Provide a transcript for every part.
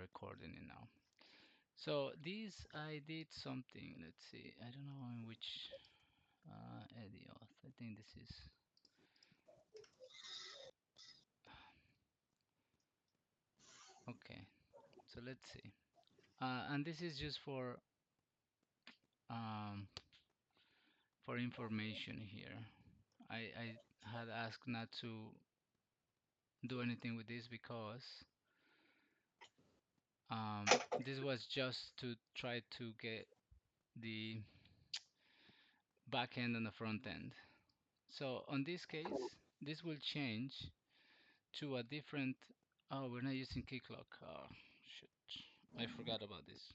recording it now. So these I did something. Let's see. I don't know in which Eddie auth. I think this is okay. So let's see. And this is just um, for information here. I had asked not to do anything with this because this was just to try to get the back end and the front end. So on this case, this will change to a different. Oh, we're not using Keycloak. Oh, shit. I forgot about this.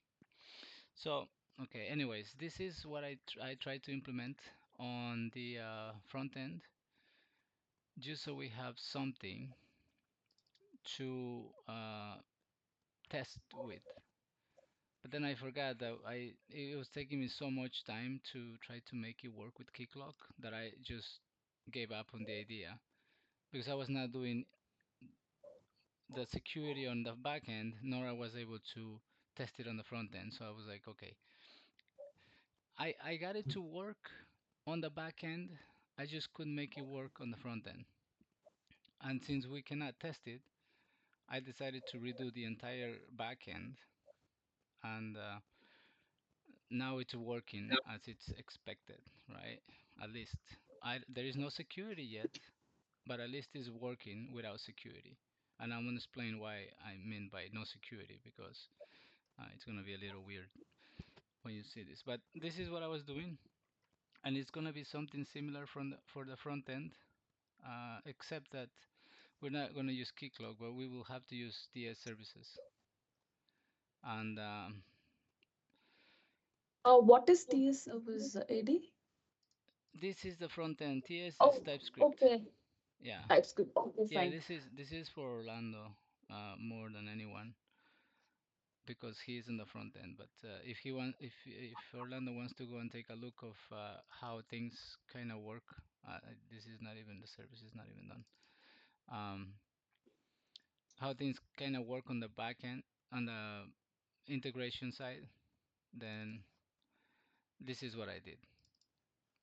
So, okay, anyways, this is what I tried to implement on the front end, just so we have something to test with. But then I forgot that it was taking me so much time to try to make it work with Keycloak that I just gave up on the idea because I was not doing the security on the back end, nor I was able to test it on the front end. So I was like, okay, I got it to work on the back end. I just couldn't make it work on the front end. And since we cannot test it, I decided to redo the entire back end, and now it's working as it's expected, right? At least there is no security yet, but at least it's working without security. And I'm gonna explain why I mean by no security because it's gonna be a little weird when you see this. But this is what I was doing, and it's gonna be something similar for the front end, except that we're not gonna use Keycloak, but we will have to use TS services. And What is TS service, AD? this is the front end. TS is Oh, TypeScript. okay. Yeah, TypeScript. Okay, yeah. fine. This is for Orlando more than anyone because he's in the front end. But if Orlando wants to go and take a look of how things kind of work, this is not even the service is not even done. Um, how things kind of work on the back end on the integration side, then this is what I did.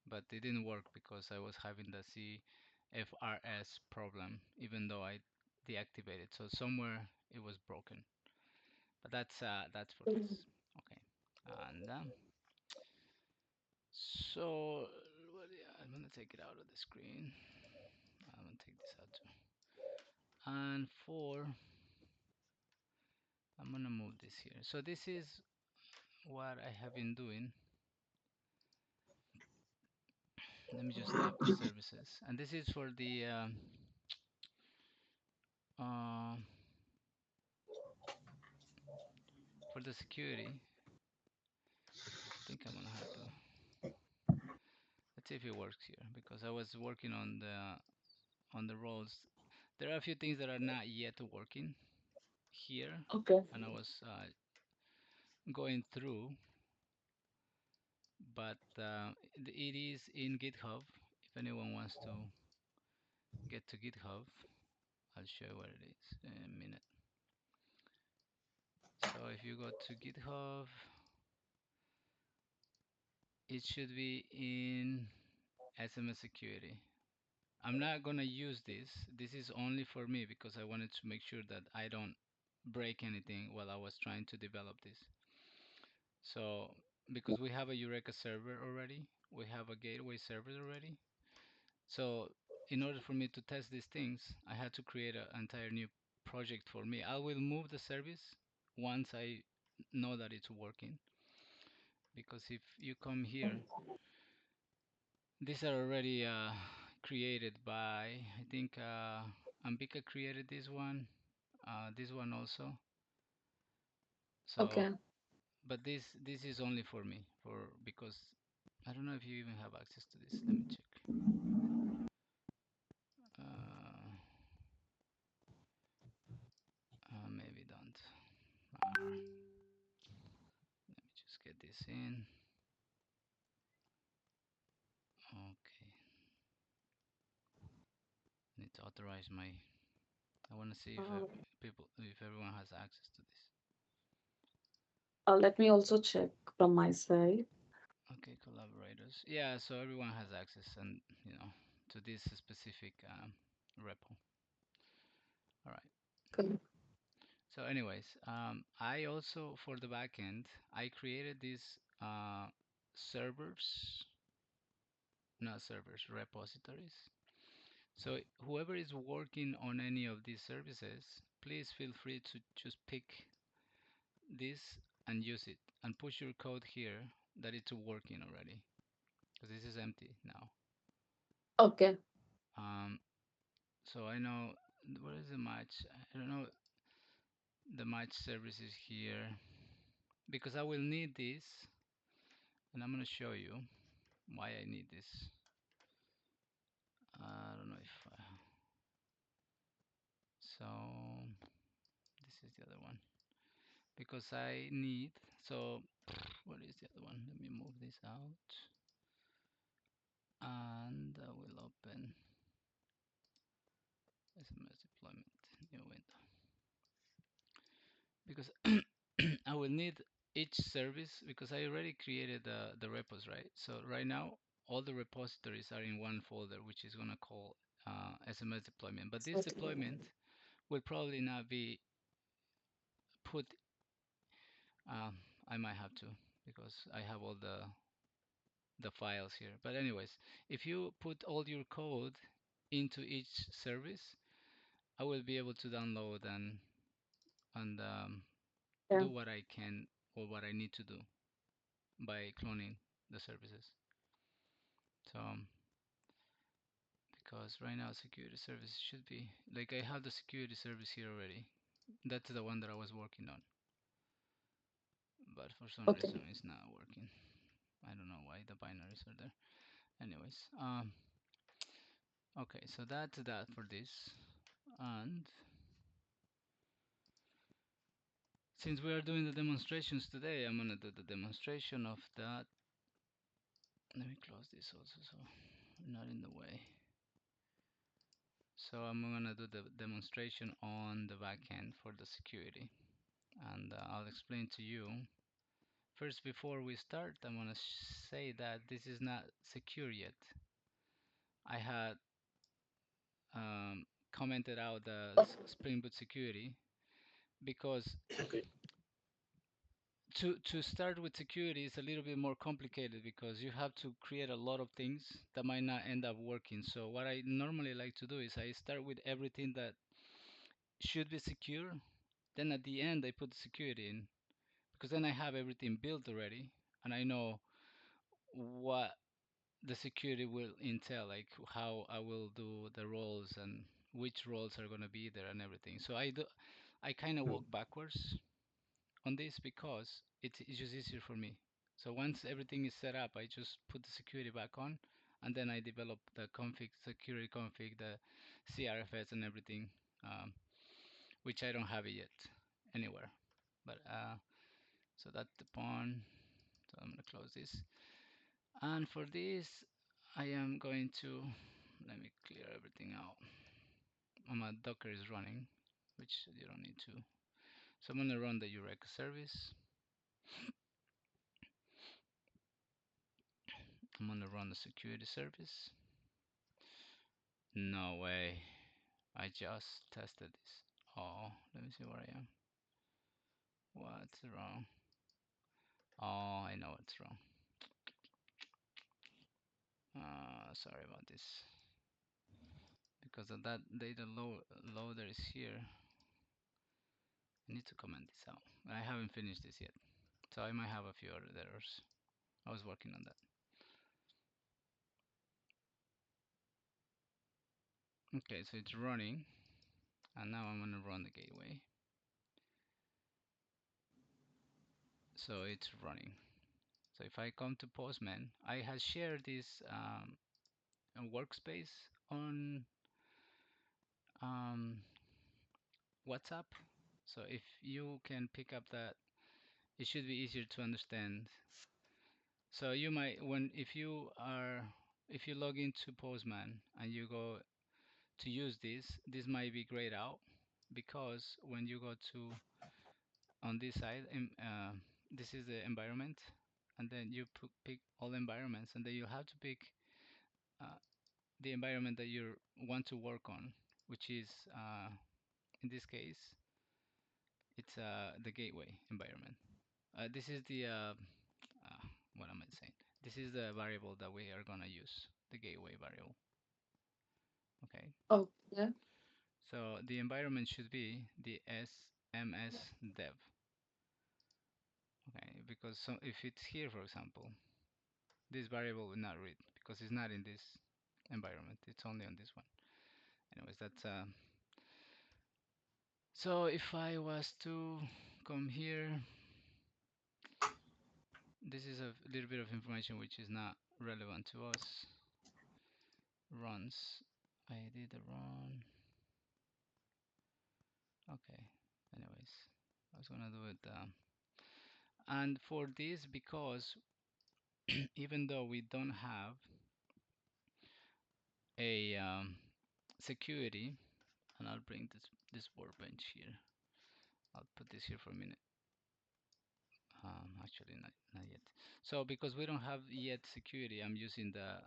But it didn't work because I was having the CFRS problem, even though I deactivated. So somewhere it was broken. But that's for Mhm. this. Okay. And so I'm gonna take it out of the screen. I'm gonna take this out too. And I'm gonna move this here. So this is what I have been doing. Let me just tap services. And this is uh, for the security. I think I'm gonna have to. Let's see if it works here because I was working on the roles. There are a few things that are not yet working here, Okay. and I was going through, but it is in GitHub. If anyone wants to get to GitHub, I'll show you where it is in a minute. So if you go to GitHub, it should be in SMS security. I'm not gonna use this. This is only for me because I wanted to make sure that I don't break anything while I was trying to develop this. So because we have a Eureka server already, we have a gateway server already. So in order for me to test these things, I had to create an entire new project for me. I will move the service once I know that it's working. Because if you come here, these are already created by, I think Ambika created this one also. So, Okay. but this is only for me, for because I don't know if you even have access to this. Let me check. Uh, maybe don't. Let me just get this in. Okay, need to authorize my. I want to see if Uh, people, if everyone has access to this. Let me also check from my side. Okay, collaborators. Yeah, so everyone has access and to this specific repo. All right. Okay. So, anyways, I also for the backend I created these servers, not servers, repositories. So whoever is working on any of these services, please feel free to just pick this and use it and push your code here that it's working already because this is empty now. Okay. Um, so I know what is the match? I don't know the match services here because I will need this and I'm gonna show you why I need this. I don't know if so. This is the other one because I need so what is the other one? Let me move this out and I will open SMS deployment new window because I will need each service because I already created the repos, right? So right now all the repositories are in one folder which is gonna call SMS deployment, but this deployment will probably not be put. I might have to because I have all the files here. But anyways, if you put all your code into each service, I will be able to download and Yeah. do what I can or what I need to do by cloning the services. So because right now security service should be like I have the security service here already. That's the one that I was working on, but for some Okay. reason it's not working. I don't know why the binaries are there. Anyways, okay, so that's that for this. And since we are doing the demonstrations today, I'm gonna do the demonstration of that. Let me close this also so we're not in the way. So I'm gonna do the demonstration on the backend for the security, and I'll explain to you. First, before we start, I'm gonna say that this is not secure yet. I had commented out the Spring Boot security because to start with security is a little bit more complicated because you have to create a lot of things that might not end up working. So what I normally like to do is I start with everything that should be secure, then at the end I put the security in because then I have everything built already and I know what the security will entail, like how I will do the roles and which roles are going to be there and everything. So I kind of walk backwards on this because it's just easier for me. So once everything is set up, I just put the security back on, and then I develop the config, security config, the CRFS and everything, um, which I don't have it yet anywhere. But so that's the pawn. So I'm gonna close this. And for this, I am going to let me clear everything out. My Docker is running, which you don't need to. So I'm gonna run the Eureka service. I'm gonna run the security service. No way. I just tested this. Oh, let me see where I am. What's wrong? Oh, I know what's wrong. Sorry about this. Because of that data loader is here. I need to comment this out. I haven't finished this yet. So I might have a few other errors. I was working on that. Okay, so it's running. And now I'm gonna run the gateway. So it's running. So if I come to Postman, I have shared this workspace on um, WhatsApp. So if you can pick up that, it should be easier to understand. So you might when if you log into Postman and you go to use this might be grayed out because when you go to on this side this is the environment, and then you pick all environments, and then you have to pick uh, the environment that you want to work on, which is in this case it's the gateway environment. This is the what am I saying? This is the variable that we are gonna use, the gateway variable. Okay, Okay. so the environment should be the SMS dev. Okay, because so if it's here, for example, this variable will not read because it's not in this environment. It's only on this one. Anyways, that's so if I was to come here, this is a little bit of information which is not relevant to us. Runs. I did a run. Okay. Anyways, I was gonna do it. And for this, because even though we don't have a security, and I'll bring this workbench here. I'll put this here for a minute. Actually, not yet. So because we don't have yet security, I'm using the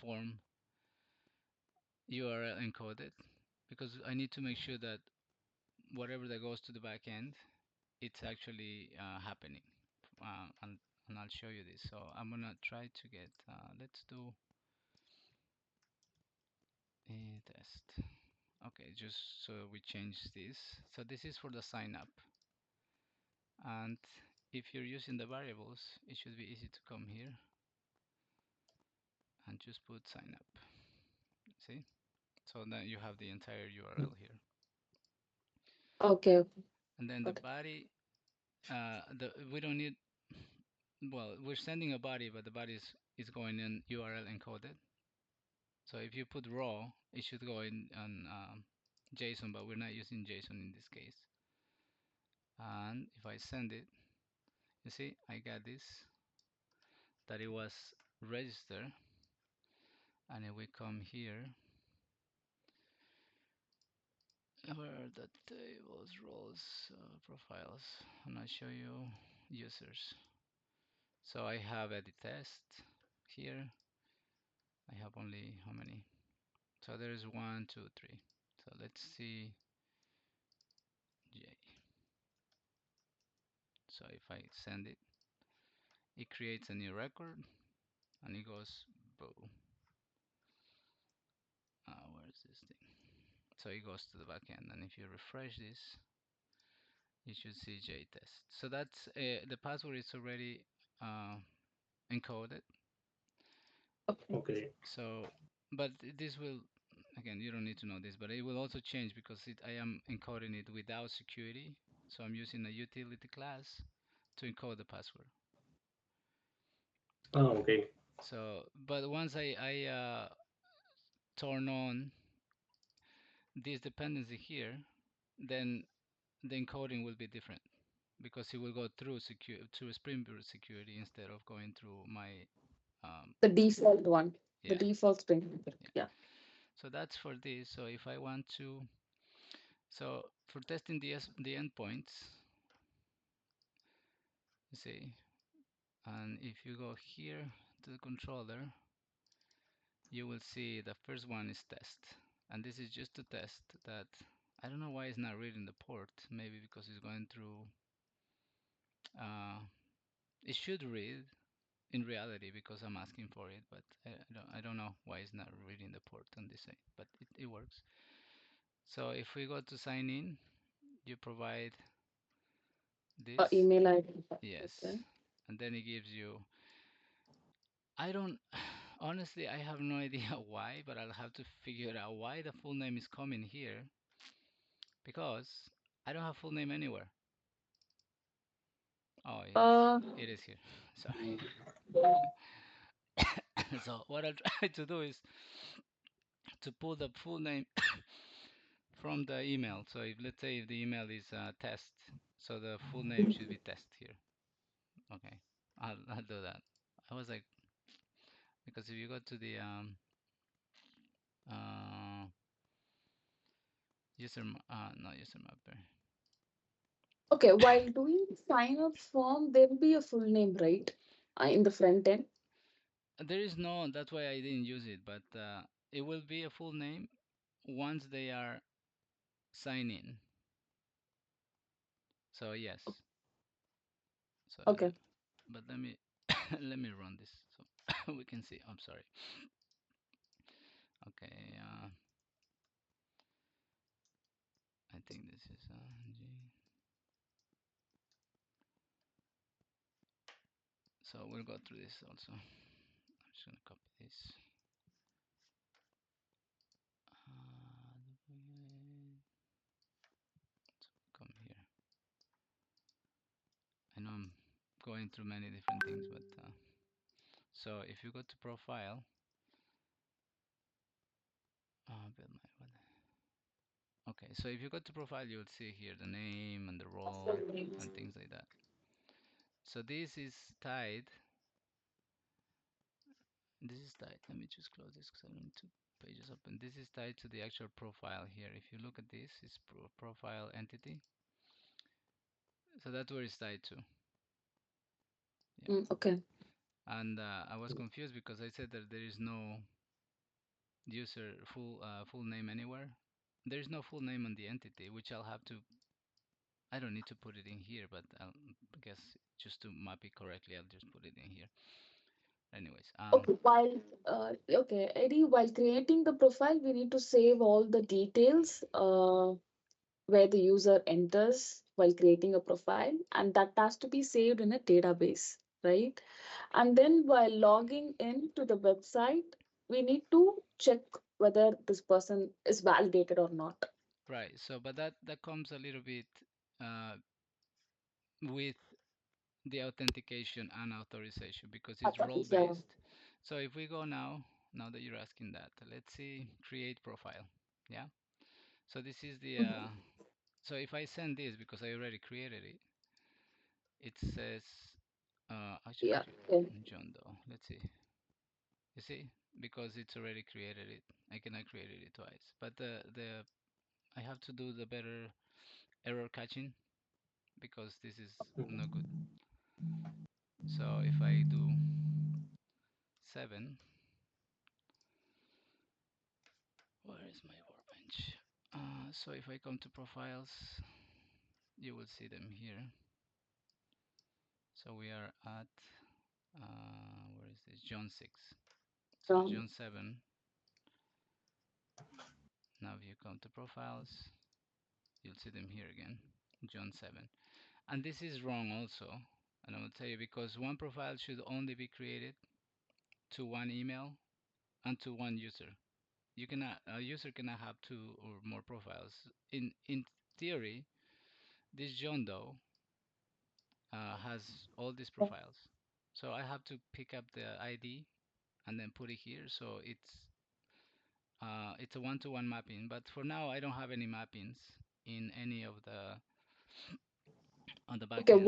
form URL encoded because I need to make sure that whatever that goes to the back end, it's actually happening. And I'll show you this. So I'm gonna try to get, let's do a test. Okay, just so we change this. So this is for the sign up. And if you're using the variables, it should be easy to come here and just put sign up. See? So then you have the entire URL here. Okay. And then the Got it. body, we don't need, well, we're sending a body, but the body is going in URL encoded. So if you put raw, it should go in on JSON, but we're not using JSON in this case. And if I send it, you see, I got this, that it was registered. And if we come here, where are the tables, roles, profiles, and I show you users. So I have edit test here. I have only how many? So there's 1, 2, 3. So let's see J. So if I send it, it creates a new record and it goes boo. Where's this thing? So it goes to the backend, and if you refresh this, you should see JTest. So that's the password is already uh, encoded. Okay. Okay. So, but this will, again, you don't need to know this, but it will also change because I am encoding it without security. So I'm using a utility class to encode the password. Oh, okay. So, but once I turn on this dependency here, then the encoding will be different because it will go through Spring Boot security instead of going through my The default one. The yeah, default Spring Boot. yeah. Yeah. So that's for this. So if I want to, so for testing the endpoints, you see, and if you go here to the controller, you will see the first one is test, and this is just to test that. I don't know why it's not reading the port. Maybe because it's going through. Uh, it should read in reality because I'm asking for it, but I don't know why it's not reading the port on this side, but it works. So if we go to sign in, you provide this, Email ID. yes, Okay. and then it gives you. I don't honestly, I have no idea why, but I'll have to figure out why the full name is coming here because I don't have full name anywhere. Oh, Uh, it is here. Sorry. So what I'll try to do is to pull the full name from the email. So if let's say if the email is test, so the full name should be test here. Okay, I'll do that. I was like, because if you go to the uh, not user mapper, Okay, while doing the sign up form, there will be a full name, right? In the front end. There is no, that's why I didn't use it, but it will be a full name once they are sign in. So yes. So Okay. but let me let me run this so we can see. I'm sorry. Okay, I think this is G. So we'll go through this also. I'm just gonna copy this. Come here. I know I'm going through many different things, but so if you go to profile, build my what? Okay, so if you go to profile, you'll see here the name and the role and things like that. So this is tied. This is tied. Let me just close this because I don't need two pages open. This is tied to the actual profile here. If you look at this, it's profile entity. So that's where it's tied to. Yeah. Okay. And I was confused because I said that there is no user full name anywhere. There is no full name on the entity, which I'll have to. I don't need to put it in here, but I guess just to map it correctly, I'll just put it in here. Anyways, Okay. Okay, Eddie, while creating the profile, we need to save all the details where the user enters while creating a profile, and that has to be saved in a database, right? And then while logging in to the website, we need to check whether this person is validated or not. right. So, but that comes a little bit uh, with the authentication and authorization because it's That role is based. So if we go now that you're asking that, let's see, create profile. Yeah. So this is the so if I send this because I already created it, it says actually yeah. Okay. John Doe. Let's see. You see, because it's already created it, I cannot create it twice. But the I have to do the better error catching because this is no good. So if I do 7, where is my workbench? So if I come to profiles, you will see them here. So we are at where is this? John 6. So Um, John 7. Now if you come to profiles, you'll see them here again. John 7. And this is wrong also. And I will tell you because one profile should only be created to one email and to one user. You cannot a user cannot have two or more profiles. In theory, this John Doe has all these profiles. So I have to pick up the ID and then put it here. So it's a one-to-one mapping. But for now, I don't have any mappings in any of the on the back okay, end.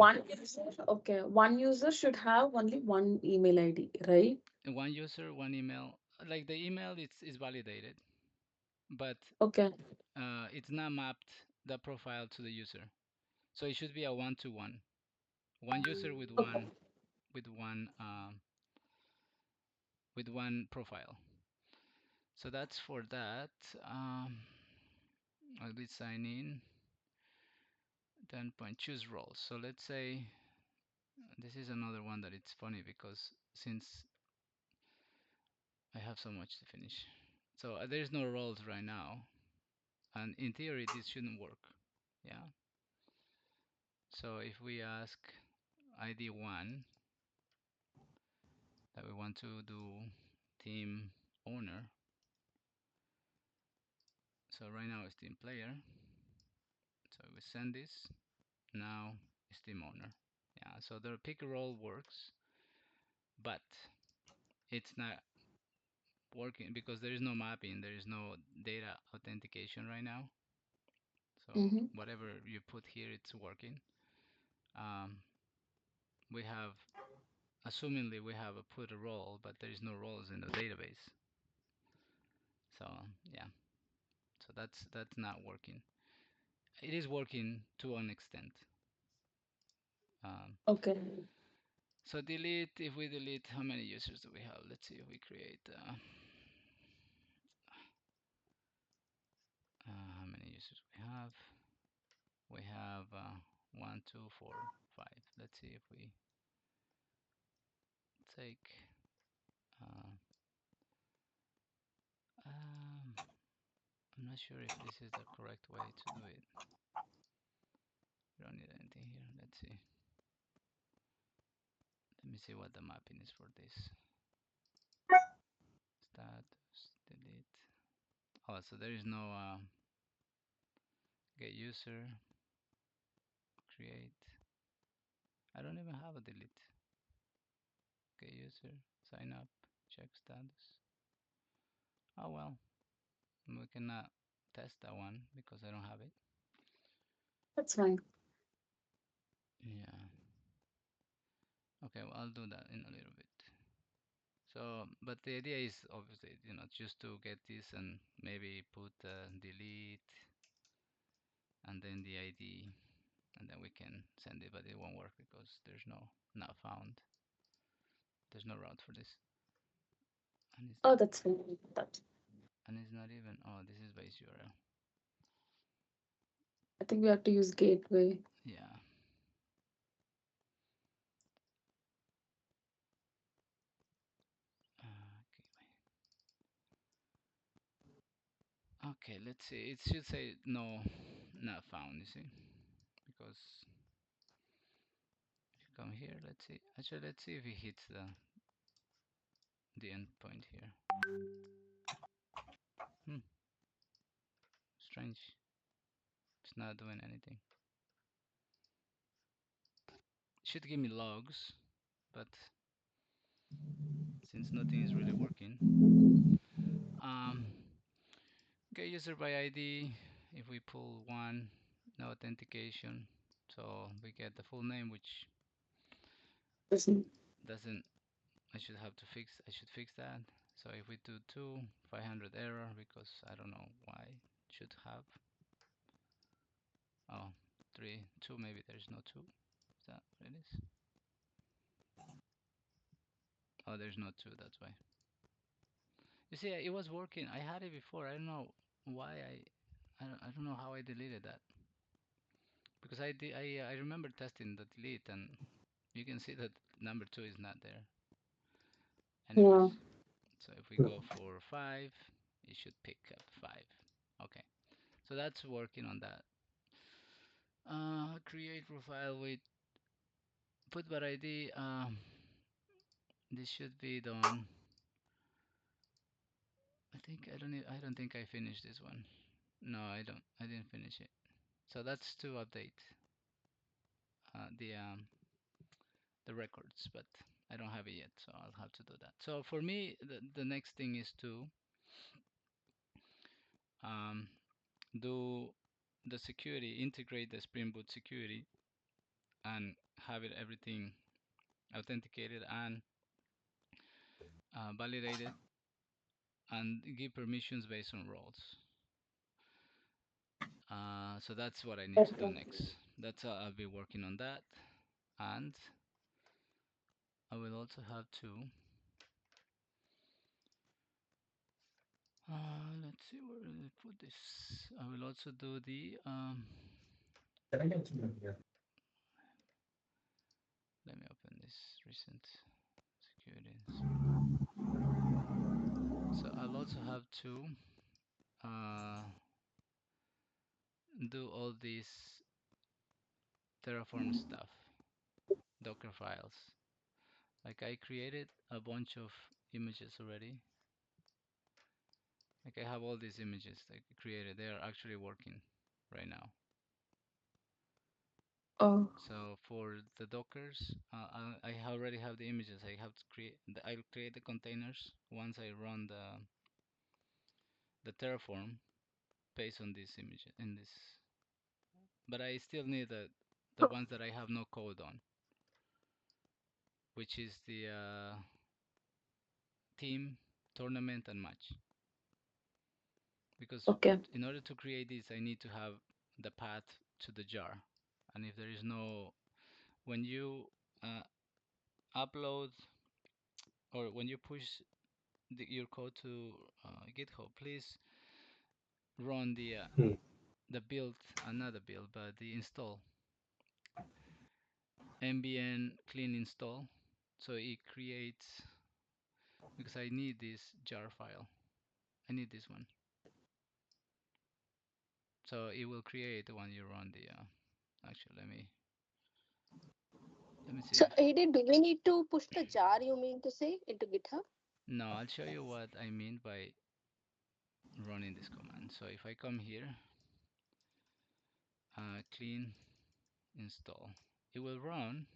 one user should have only one email ID, right? One user, one email. Like the email is validated, but Okay. it's not mapped the profile to the user. So it should be a one-to-one. One user Okay. with one with one profile. So that's for that. I did sign in. Then point choose roles. So let's say this is another one that it's funny because since I have so much to finish. So there's no roles right now, and in theory this shouldn't work. Yeah. So if we ask ID one that we want to do team owner. So right now it's team player. So we send this. Now it's team owner. Yeah. So the pick a role works, but it's not working because there is no mapping, there is no data authentication right now. So Mm-hmm. whatever you put here, it's working. Um, we have, assumingly, we have a put a role, but there is no roles in the database. So yeah, so that's not working. It is working to an extent. Okay. So delete, if we delete, how many users do we have? Let's see if we create, how many users we have. We have 1, 2, 4, 5. Let's see if we take, uh, um, I'm not sure if this is the correct way to do it. We don't need anything here. Let's see. Let me see what the mapping is for this. Status, delete. Oh, so there is no get user, create. I don't even have a delete. Get user, sign up, check status. Oh well, we cannot test that one because I don't have it. That's fine. Yeah. Okay, well, I'll do that in a little bit. So, but the idea is obviously, just to get this and maybe put delete and then the ID, and then we can send it, but it won't work because there's no not found. There's no route for this, and it's Oh, that's fine. That not even. Oh, this is base URL. I think we have to use gateway. Yeah. Okay. Okay. Let's see. It should say no, not found. You see, because if you come here, let's see. Actually, let's see if it hits the endpoint here. Hmm. Strange. It's not doing anything. It should give me logs, but since nothing is really working, um, get user by ID. If we pull one, no authentication, so we get the full name, which Doesn't. doesn't. I should have to fix. I should fix that. So if we do two, 500 error because I don't know why it should have. Oh, three, two. Maybe there is no two. Is that what it is? Oh, there's no two. That's why. You see, it was working. I had it before. I don't know why I don't know how I deleted that because I remember testing the delete and you can see that number two is not there. Yeah. Anyways, so if we go for five, it should pick up five. Okay, so that's working on that. Create profile with put bar ID. This should be done. I don't think I finished this one. No, I don't. I didn't finish it. So that's to update the records, but I don't have it yet, so I'll have to do that. So for me, the next thing is to um, do the security, integrate the Spring Boot security, and have it everything authenticated and validated, and give permissions based on roles. So that's what I need to do Okay. next. That's I'll be working on that, and I will also have to. Let's see where did I put this. I will also do the let me open this recent security Spring Boot. So I'll also have to uh, do all these Terraform stuff, Docker files. Like I created a bunch of images already. Like I have all these images that I created. They are actually working right now. Oh, So for the Dockers, I already have the images. I have to I'll create the containers once I run the Terraform based on this image in this. But I still need the ones that I have no code on, which is the team, tournament, and match. Because okay. in order to create this, I need to have the path to the jar. And if there is no, when you uh, upload or when you push your code to GitHub, please run Hmm. the build, not the build, but the install ambient clean install. So it creates, because I need this jar file. I need this one. So it will create when you run the. Actually, let me see So, if. AD, do we need to push the jar, you mean to say, into GitHub? No, I'll show you what I mean by running this command. So if I come here, clean install, it will run,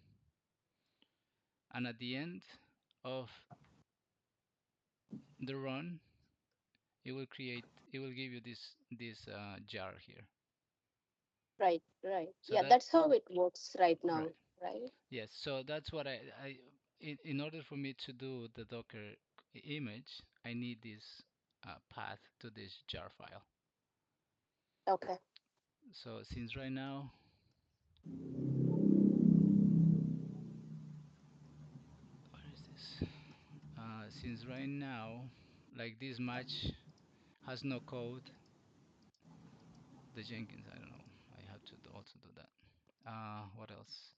and at the end of the run, it will give you this jar here. Right, right. So Yeah, that that's how it works right now, right. right? Yes, so that's what in order for me to do the Docker image, I need this path to this jar file. Okay. So since right now, where is this? Since right now, like this match has no code, the Jenkins, I don't know. I have to also do that. What else?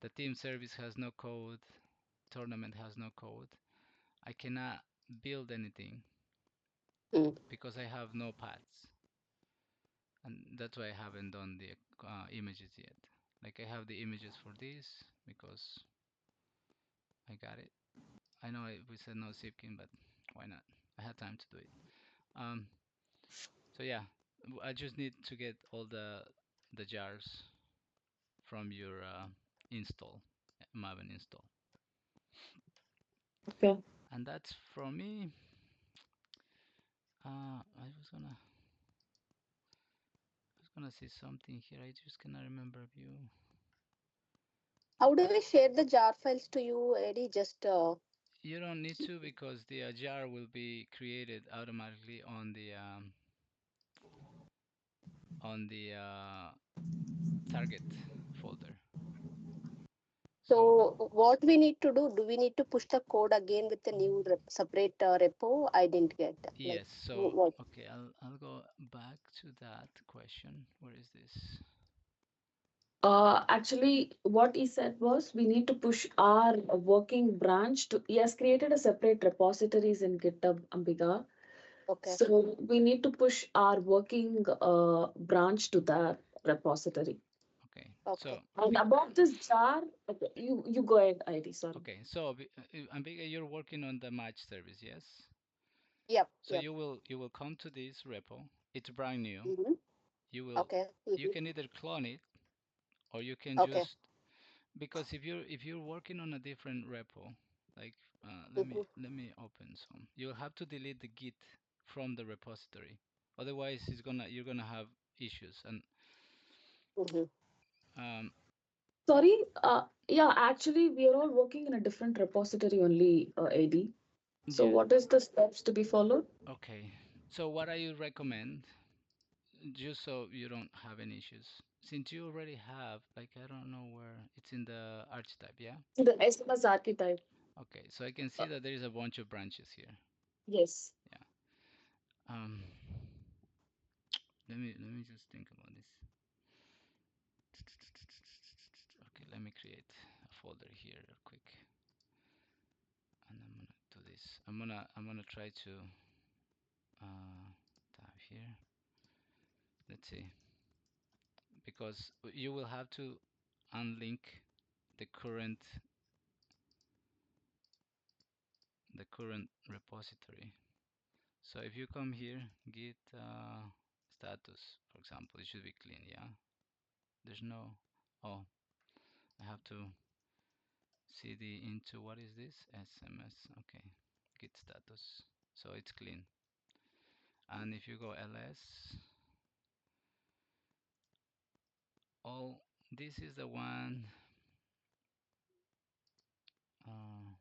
The team service has no code. Tournament has no code. I cannot build anything Mm. because I have no paths, and that's why I haven't done the images yet. Like I have the images for this because I got it. I know we said no Zipkin, but why not? I had time to do it. Um, so yeah, I just need to get all the jars from your install, Maven install, Okay. and that's from me. I was gonna say something here. I just cannot remember view. How do we share the jar files to you, Eddie? Just You don't need to because the jar will be created automatically on the target folder. So so what we need to do? Do we need to push the code again with a new separate repo? I didn't get like yes, so what? okay, I'll go back to that question. Where is this? Actually, what he said was we need to push our working branch to. He has created a separate repositories in GitHub Ambika. Okay, So we need to push our working branch to that repository. Okay, okay. so And about this jar, okay, you go ahead, ID. Sorry. okay, so Ambiga, you're working on the match service, yes? Yep, So yep. you will come to this repo. It's brand new. Mm-hmm. You will Okay. you Mm-hmm. can either clone it or you can Okay. just, because if you're working on a different repo, like let me Mm-hmm. let me open some. You'll have to delete the git from the repository. Otherwise, you're gonna have issues. And Mm-hmm. um, Sorry. Yeah, actually, we are all working in a different repository only, AD. So yeah, what is the steps to be followed? okay. So what I would recommend, just so you don't have any issues, since you already have, like, I don't know where it's in the archetype, yeah. The SMS archetype. Okay, so I can Uh, see that there is a bunch of branches here. yes. Yeah. Um, let me just think about this. Okay, let me create a folder here real quick, and I'm gonna do this. I'm gonna try to tab here. Let's see, because you will have to unlink the current repository. So if you come here, git status, for example, it should be clean. Yeah, there's no. Oh, I have to cd into, what is this? SMS. Okay, git status. So it's clean. And if you go ls, all this is the one. Uh,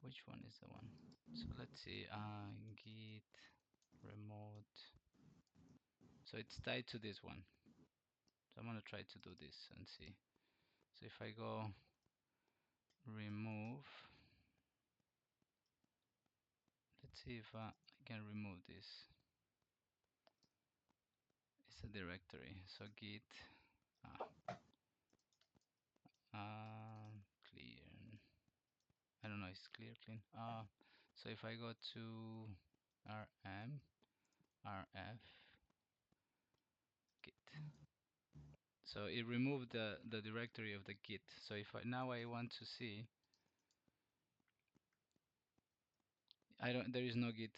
which one is the one? So let's see. Git remote. So it's tied to this one. So I'm gonna try to do this and see. So if I go remove, let's see if I can remove this. It's a directory. So git clear. I don't know. It's clear clean. So if I go to rm rf git, so it removed the directory of the git. So if now I want to see, there is no git.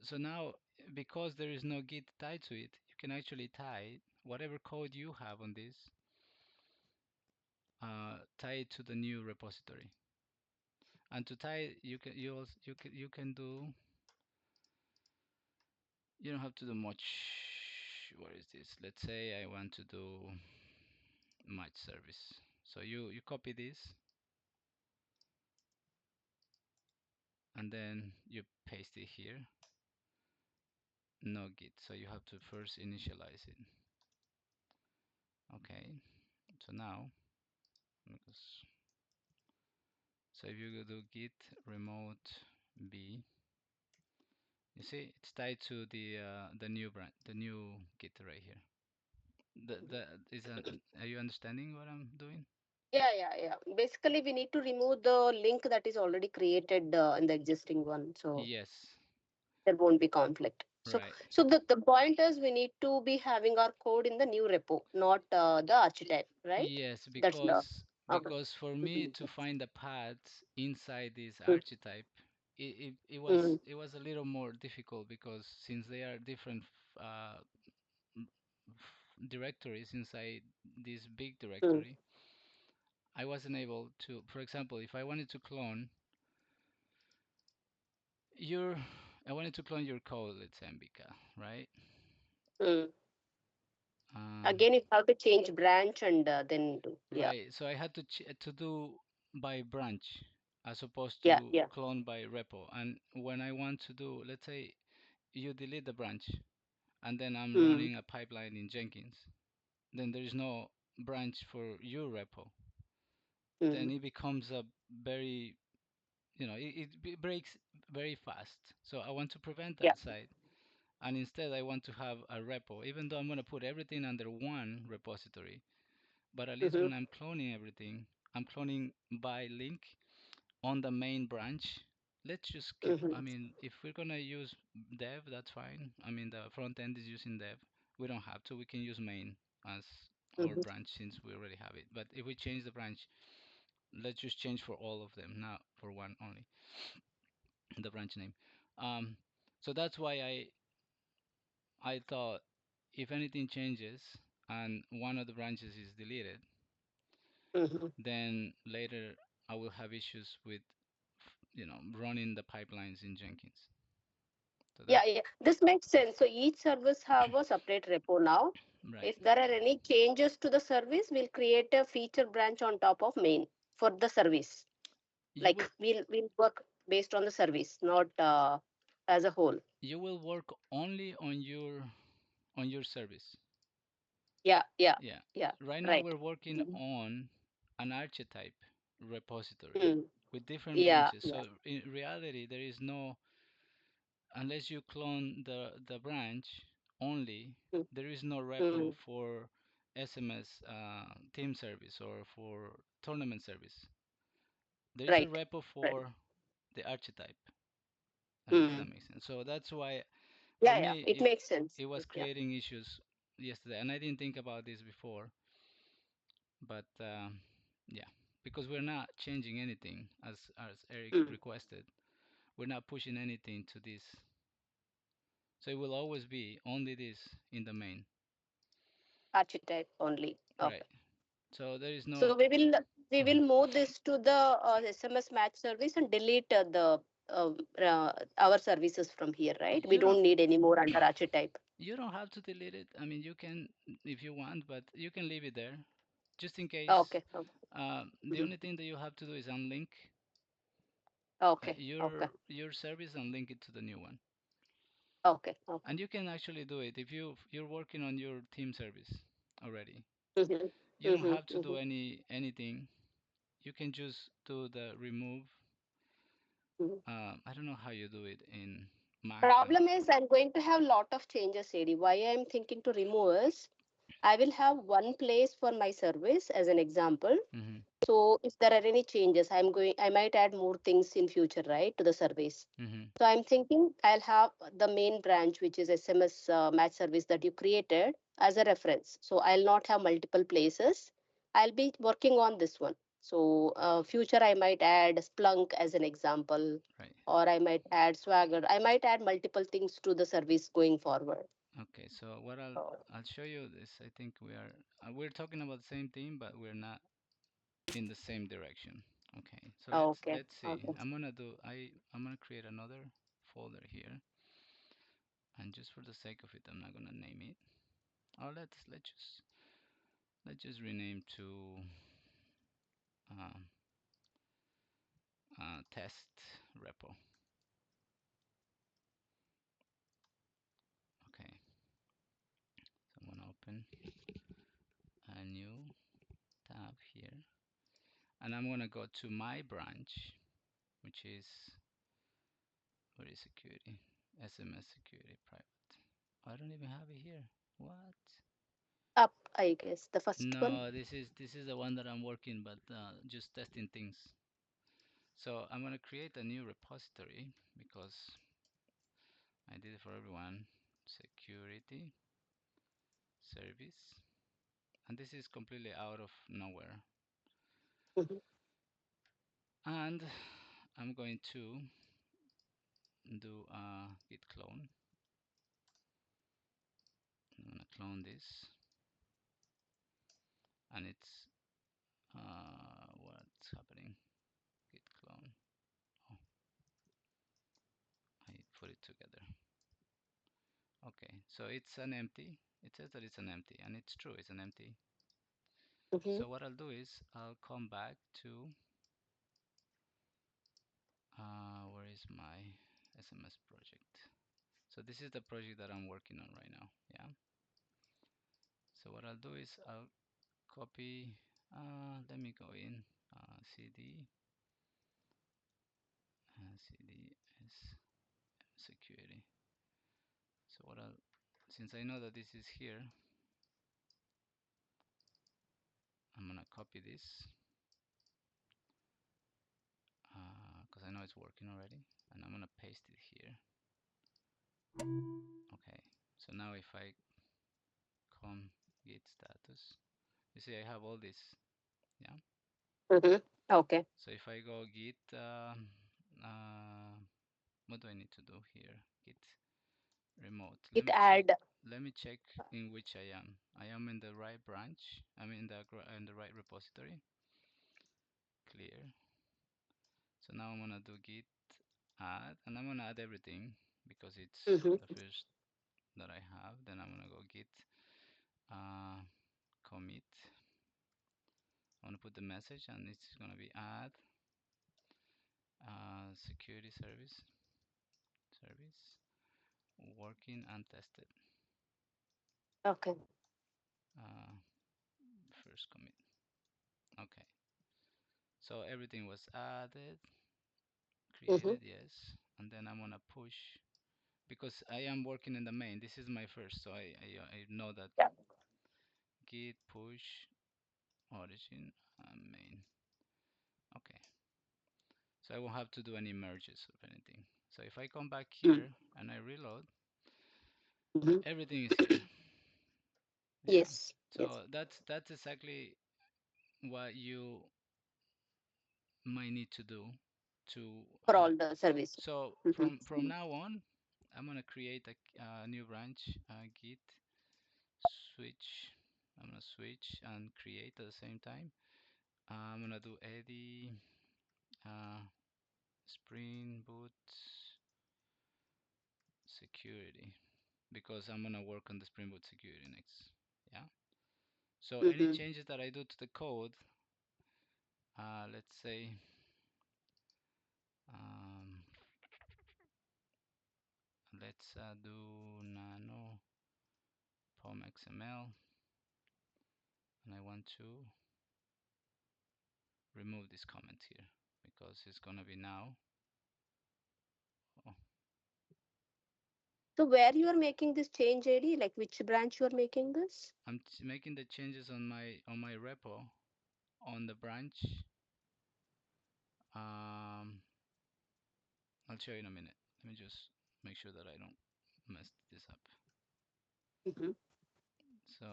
So now, because there is no git tied to it, you can actually tie whatever code you have on this, tie it to the new repository. And to tie, you can do. You don't have to do much. What is this? Let's say I want to do match service. So you copy this and then you paste it here. No git. So you have to first initialize it. Okay. So now, so if you do git remote b, you see it's tied to the new brand, the new git right here. Are you understanding what I'm doing? Yeah. Basically, we need to remove the link that is already created in the existing one, so Yes. there won't be conflict. So, Right. the point is we need to be having our code in the new repo, not the archetype, right? Yes, That's the okay. for me to Mhm. find the paths inside this Mm, archetype, mm, it was a little more difficult, because since they are different m- directories inside this big mm, directory, I wasn't able to. For example, if I wanted to clone your, I wanted to clone your code, let's say Ambika, right? mm. Um, Again, you have to change branch and then do. Yeah, right. So I had to do by branch as opposed yeah, to yeah. clone by repo. And when I want to do, let's say you delete the branch and then I'm Mm, running a pipeline in Jenkins, then there is no branch for your repo. Then mm, it becomes a very, it breaks very fast. So I want to prevent yeah. that side. And instead I want to have a repo, even though I'm going to put everything under one repository. But at least Mm-hmm, when I'm cloning everything, I'm cloning by link on the main branch. Let's just keep, mm-hmm, I mean, if we're gonna use dev, that's fine. I mean, the front end is using dev. We don't have to. We can use main as our mm-hmm, branch since we already have it. But if we change the branch, let's just change for all of them, not for one only, the branch name. Um, so that's why I thought if anything changes and one of the branches is deleted, mm-hmm. then later I will have issues with, running the pipelines in Jenkins. So Yeah, that's yeah. This makes sense. So each service have a separate repo now. right. If there are any changes to the service, we'll create a feature branch on top of main for the service. You Like will we'll work based on the service, not as a whole. you will work only on your service. Yeah, yeah, Yeah. yeah. Right now Right. we're working Mhm. on an archetype repository Mm. with different Yeah, branches. yeah. So in reality, there is no, unless you clone the branch only, Mm. there is no repo Mm. for SMS team service or for tournament service. There is a Right. repo Right. for the archetype. I don't know if that Mm. makes sense. So that's why, for Yeah, yeah. me, It makes sense. it was Yeah. creating issues yesterday, and I didn't think about this before. But yeah, because we're not changing anything as Eric Mm. requested. We're not pushing anything to this, so it will always be only this in the main. Archetype only. Right. Okay. So there is no. So we will Mhm. move this to the SMS match service and delete the our services from here, right? We You don't don't need any more under archetype. you don't have to delete it. I mean, you can if you want, but you can leave it there just in case. Okay. Okay. The Mhm. only thing that you have to do is unlink Okay. Okay. your service and link it to the new one. Okay. Okay. And you can actually do it if you're working on your team service already. Mhm. You don't have to do Mm-hmm. anything. You can just do the remove. Mm-hmm. I don't know how you do it in Mac, but Problem is I'm going to have lot of changes, AD. Why I'm thinking to remove is I will have one place for my service as an example. hmm So if there are any changes, I might add more things in future, right, to the service. hmm So I'm thinking I'll have the main branch, which is SMS match service that you created as a reference. So I'll not have multiple places. I'll be working on this one. So future I might add Splunk as an example, right. or I might add Swagger. I might add multiple things to the service going forward. Okay, so what I'll Oh, I'll show you this. I think we're talking about the same thing, but we're not in the same direction. Okay, so okay. let's see. Okay. I'm gonna create another folder here, and just for the sake of it, I'm not gonna name it. Or let's just rename to uh, test repo. Okay, so I'm gonna open a new tab here, and I'm gonna go to my branch, which is where is security? SMS security private. I don't even have it here. What? Up, I guess, the first one. No, this is the one that I'm working, but just testing things. So I'm gonna create a new repository because I did it for everyone. Security service, and this is completely out of nowhere. Mhm. And I'm going to do a git clone. I'm gonna clone this, and it's what's happening? Git clone. Oh, I put it together. Okay, so it's an empty. It says that it's an empty, and it's true, it's an empty. Mhm. So what I'll do is I'll come back to where is my SMS project? So this is the project that I'm working on right now. Yeah. So what I'll do is I'll copy. Let me go in CD CD is security. So what I'll since I know that this is here, I'm gonna copy this because I know it's working already, and I'm gonna paste it here. Okay. So now if I come git status, you see I have all this. Yeah. Mhm. Okay. So if I go git, uh, what do I need to do here? Git remote. It add. Let me check in which I am. I am in the right branch. I'm in the right repository. Clear. So now I'm gonna do git add, and I'm gonna add everything because it's Mhm. the first that I have. Then I'm gonna go git uh, commit. I'm gonna put the message, and it's gonna be add security service working and tested. Okay. Uh, first commit. Okay. So everything was added, Mhm. created, yes. And then I'm gonna push because I am working in the main. This is my first, so I know that Yeah. git push origin main. Okay. So I won't have to do any merges of anything. So if I come back Mm. here and I reload, Mhm. everything is here. Yeah. Yes. Yes. So that's exactly what you might need to do to For have. all the service. So Mhm. from now on, I'm gonna create a new branch, git switch. I'm gonna switch and create at the same time. I'm gonna do eddy uh, Spring Boot security because I'm gonna work on the Spring Boot security next. Yeah. So any Mhm. changes that I do to the code, let's say, um, let's do nano pom XML and I want to remove this comment here because it's gonna be now. Oh, So where you are making this change, AD? Like which branch you are making this? I'm making the changes on my repo on the branch. Um, I'll show you in a minute. Let me just make sure that I don't mess this up. Mm-hmm. So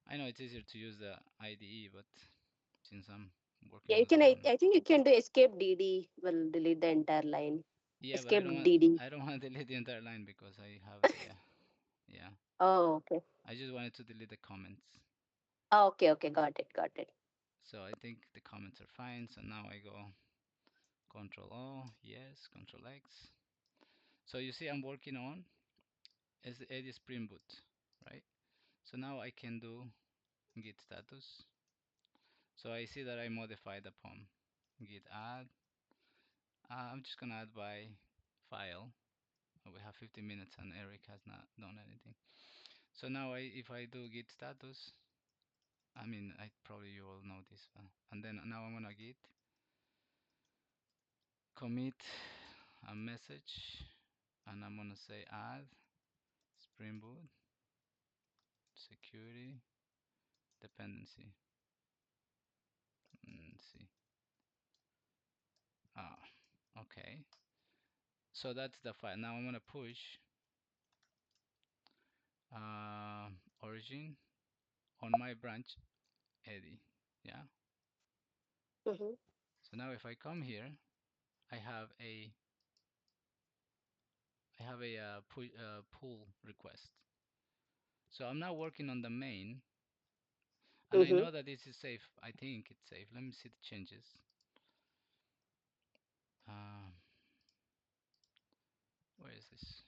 I know it's easier to use the IDE, but since I'm working Yeah, on you the can. terminal. I think you can do escape DD. Will delete the entire line. Yeah, but Escape DD. I don't want to delete the entire line because I have yeah. Oh, okay. I just wanted to delete the comments. Oh, okay, okay. Got it. Got it. So I think the comments are fine. So now I go Control O, yes, Control X. So you see I'm working on is the AD Spring Boot, right? So now I can do git status. So I see that I modified the POM. Git add. I'm just gonna add by file. We have 15 minutes and Eric has not done anything. So now if I do git status, I mean, I probably you all know this. And then now I'm gonna git commit a message, and I'm gonna say add Spring Boot security dependency. Let's see. Ah, okay. So that's the file. Now I'm gonna push origin on my branch Eddie. Yeah. Mm-hmm. So now if I come here, I have a pull request. So I'm now working on the main, and I Mm-hmm. know that this is safe. I think it's safe. Let me see the changes. Um, where is this?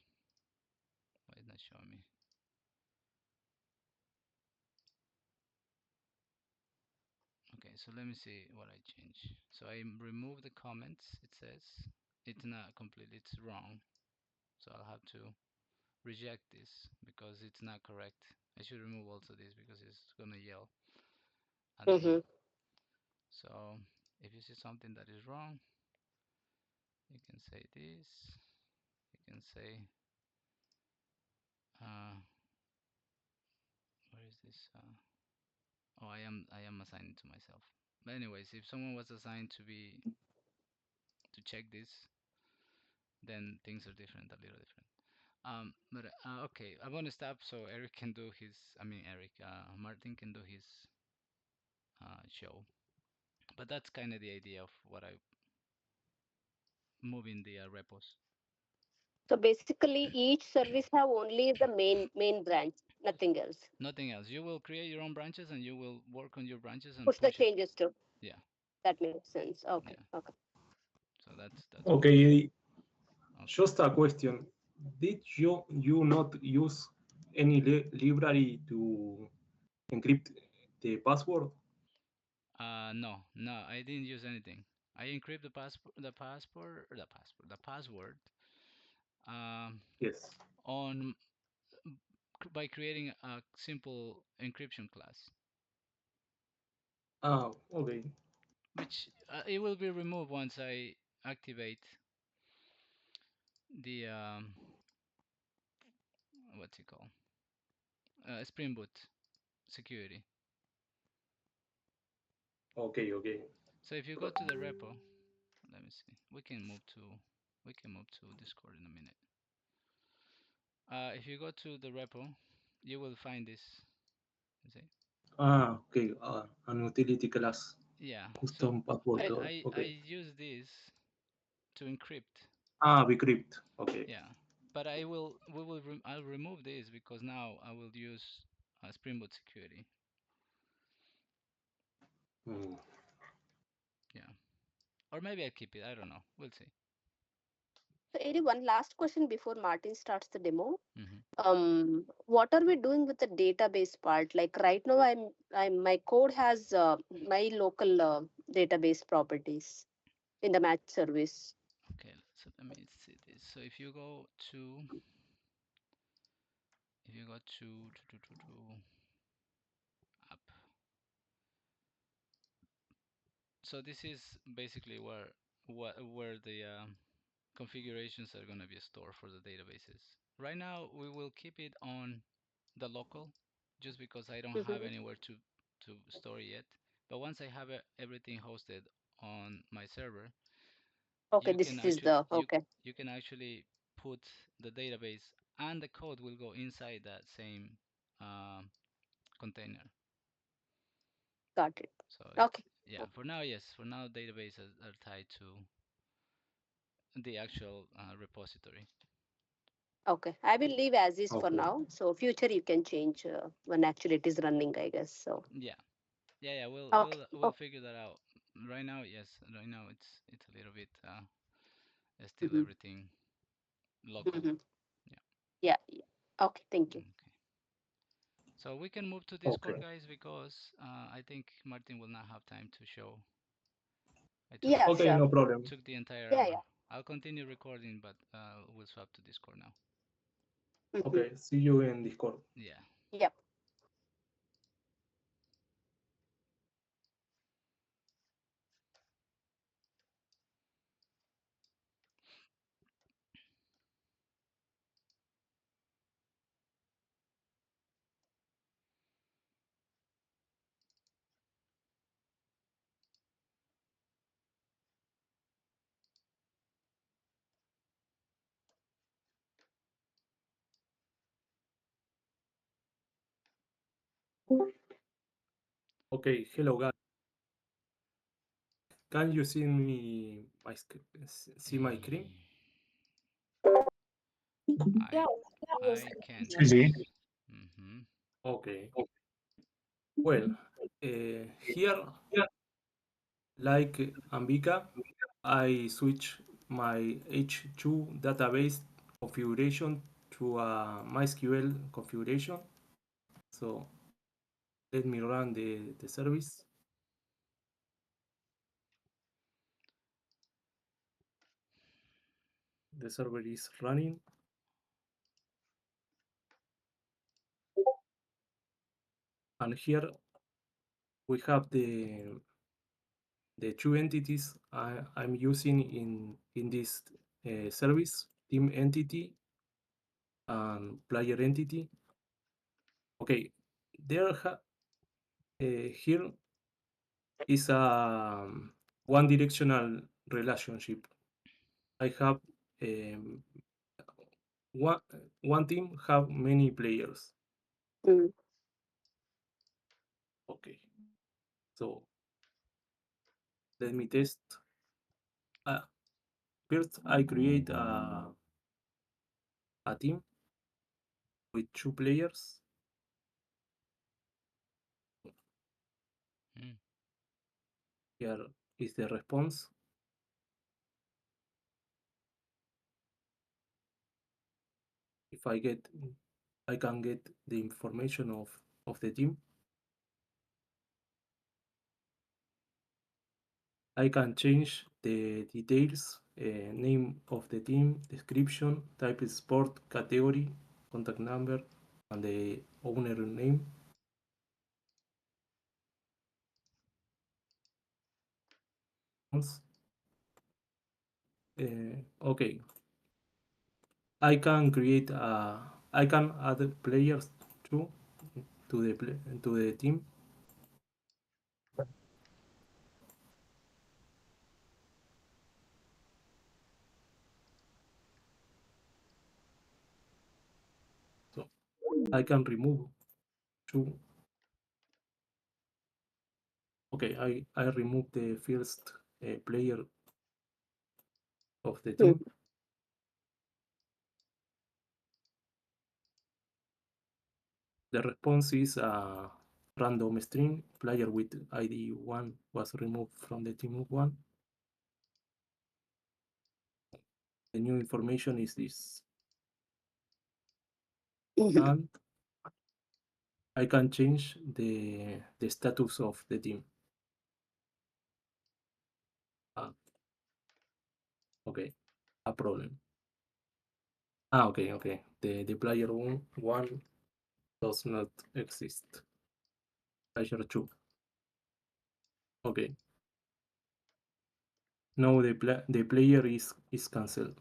Why is not showing me? Okay, so let me see what I change. So I remove the comments. It says it's not completely. It's wrong. So I'll have to reject this because it's not correct. I should remove also this because it's gonna yell at me. Mm-hmm. So if you see something that is wrong, you can say this. You can say, uh, where is this? Oh, I am assigning to myself. But anyways, if someone was assigned to check this, then things are different, a little different. But okay, I'm gonna stop so Eric can do his. I mean, Martin can do his show. But that's kind of the idea of what I moving the repos. So basically, each service have only the main branch, nothing else. Nothing else. You will create your own branches and you will work on your branches and Push the push it. changes to. Yeah, That makes sense. Okay. yeah. Okay. So that's what we're doing. Okay, Okay. just a question. Did you not use any library to encrypt the password? No, I didn't use anything. I encrypt the password, um, Yes. on by creating a simple encryption class, Ah, okay. which it will be removed once I activate the what's it called? Spring Boot security. Okay, okay. So if you go to the repo, let me see. We can move to Discord in a minute. If you go to the repo, you will find this. You see? Ah, okay. An utility class, Yeah. So custom password. I Okay. use this to encrypt. Ah, bcrypt. Okay. Yeah. But I'll remove this because now I will use Spring Boot security. Mm. Yeah. Or maybe I keep it. I don't know. We'll see. So, Eri, one last question before Martin starts the demo. Hmm. What are we doing with the database part? Like right now, my code has my local database properties in the match service. Okay. So let me see this. So if you go to So this is basically where the configurations are going to be stored for the databases. Right now, we will keep it on the local, just because I don't have Mhm. anywhere to store it yet. But once I have everything hosted on my server, Okay, you can this is actually the okay. you can actually put the database, and the code will go inside that same um, container. Got it. So Okay. yeah, for now, yes, for now databases are tied to the actual repository. Okay. I will leave as is for Okay. now. So future you can change when actually it is running, I guess. So Yeah, yeah, we'll okay. we'll figure that out. Right now, yes, right now it's a little bit still Mhm. everything local. Mhm. Yeah. Yeah, yeah. Okay, thank you. Okay. So we can move to Discord, Okay. guys, because I think Martin will not have time to show. I Yeah, Okay, sure. no problem. took the entire Yeah, hour. yeah. I'll continue recording, but we'll swap to Discord now. Mhm. Okay, see you in Discord. Yeah. Yep. Okay, hello guys. Can you see me see my screen? I Yes. I can't. Sí, sí. Mm-hmm. Okay. Well, here, like Ambika, I switch my H2 database configuration to a MySQL configuration. So let me run the service. The server is running. And here we have the two entities I'm using in this service, team entity and player entity. Okay, there here is a one directional relationship. I have um, one one team have many players. Mm. Okay, so let me test. Uh, First, I create a team with two players. Mm. Here is the response. If I can get the information of the team. I can change the details, name of the team, description, type of sport, category, contact number, and the owner name. Okay, I can create I can add players too to the team. So I can remove two. Okay, I remove the first player of the Mm. team. The response is a random string. Player with ID 1 was removed from the team of 1. The new information is this. Mhm. And I can change the status of the team. Okay, a problem. Okay. The player 1 does not exist. Player 2. Okay. Now the player is cancelled.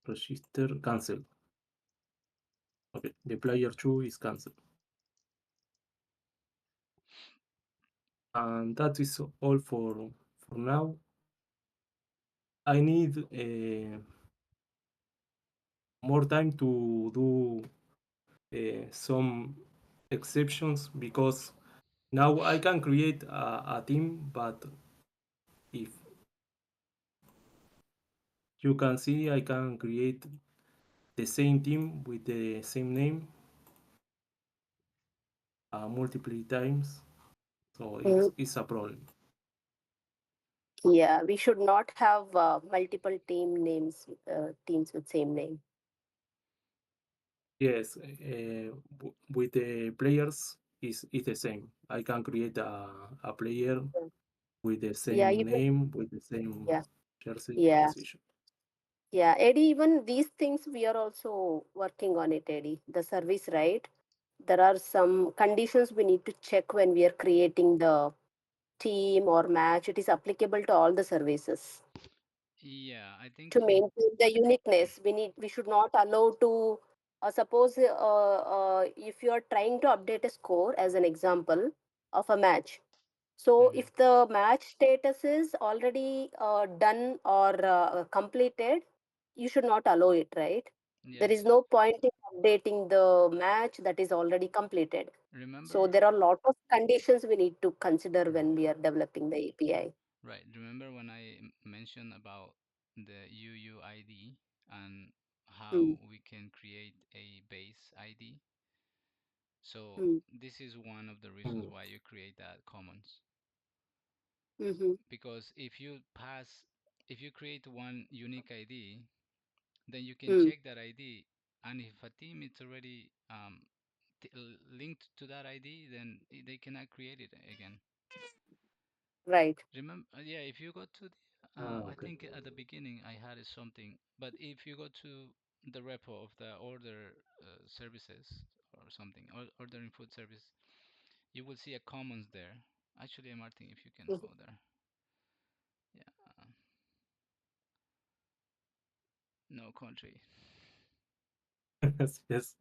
Register cancelled. Okay, the player 2 is cancelled. And that is all for now. I need more time to do some exceptions because now I can create a team, but if you can see, I can create the same team with the same name multiple times, so Mm, it's a problem. yeah, we should not have multiple teams with same name. Yes, with the players is the same. I can create a player Yeah, with the yeah, same even name, with the same yeah, jersey yeah, position. yeah. Eddie, even these things we are also working on it, Eddie. The service, right? There are some conditions we need to check when we are creating the team or match. It is applicable to all the services. Yeah, I To think maintain the uniqueness, we should not allow to suppose if you are trying to update a score as an example of a match. So mhm, if the match status is already done or completed, you should not allow it, right? There yes. is no point in updating the match that is already completed. So Remember, there are a lot of conditions we need to consider when we are developing the API. right, remember when I mentioned about the UUID and Mm, how we can create a base ID? So mm, this is one of the reasons Mm. why you create that commons. mhm. Because if you create one unique ID, then you can Mm, check that ID, and if a team is already linked to that ID, then they cannot create it again. right. Remember, yeah, if you go to the, I Okay. think at the beginning I had something, but if you go to the repo of the order services or something, or ordering food service, you will see a commons there. Actually, Martin, if you can Mhm. go there, yeah, no country, Yes, yes,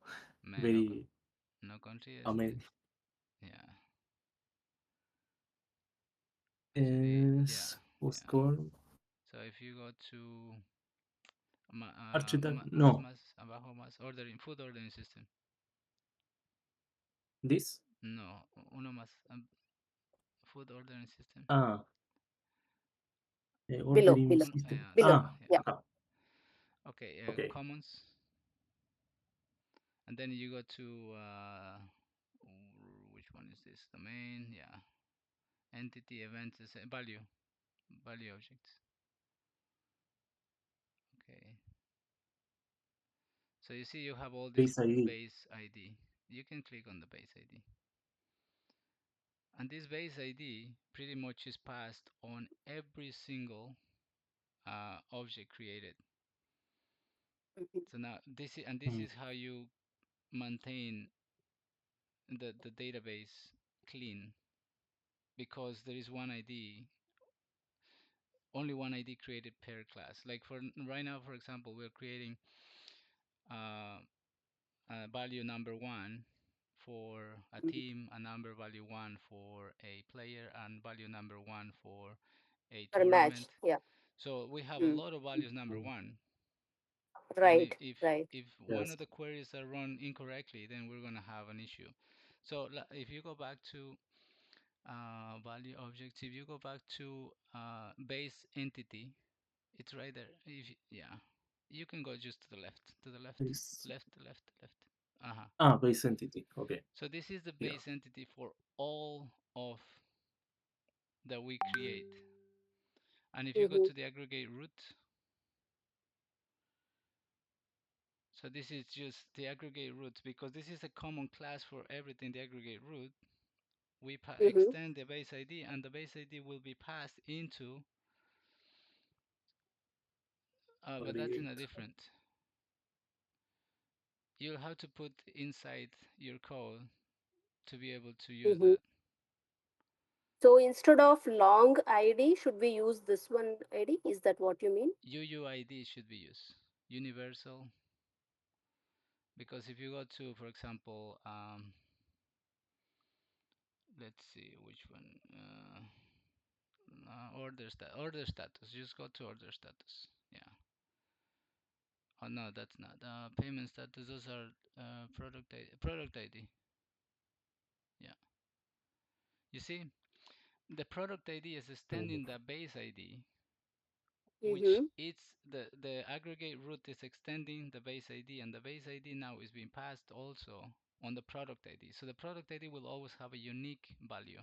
man, very no country is the, amazing. yeah, actually, yeah, Yes, what's yeah. called So if you go to Architect? más No, más abajo más ordering food ordering system, this? no, uno más food ordering system. Ah, the Below, ordering below, system. Yeah, below. yeah, Ah, yeah. Yeah. ah, Okay, okay. commons, and then you go to which one is this? Domain, yeah. Entity events is value objects. Okay, so you see you have all this Base ID. base ID. You can click on the base ID, and this base ID pretty much is passed on every single object created. Mhm, So now this Mm. is how you maintain the database clean, because there is one ID, only one ID created per class. Like for right now, for example, we're creating uh, value number one for a mhm. team, a number value one for a player, and value number one for a For a match. tournament. Yeah. So we have a Mm. lot of values number Mm. one, and Right. Right. if one Yes. of the queries are run incorrectly, then we're gonna have an issue. So if you go back to value objects, if you go back to base entity, it's right there. Yeah, you can go just to the left, to the left, Base. left, left, left. Uh-huh. Ah, base entity. Okay. So this is the Yeah. base entity for all of that we create. And if you go Mm-hmm. to the aggregate root, so this is just the aggregate root, because this is a common class for everything, the aggregate root. We Mm-hmm. extend the base ID, and the base ID will be passed into, but that's in a Aggregate. different. you'll have to put inside your code to be able to use Mm-hmm. that. So instead of long ID, should we use this one ID? Is that what you mean? UUID should be used. Universal, because if you go to, for example, let's see which one. Order status. Just go to order status. Yeah. Oh no, that's not. Payment status. Those are product ID. Product ID. Yeah. You see, the product ID is extending the base ID, which Mm-hmm. it's the aggregate root is extending the base ID, and the base ID now is being passed also on the product ID. So the product ID will always have a unique value,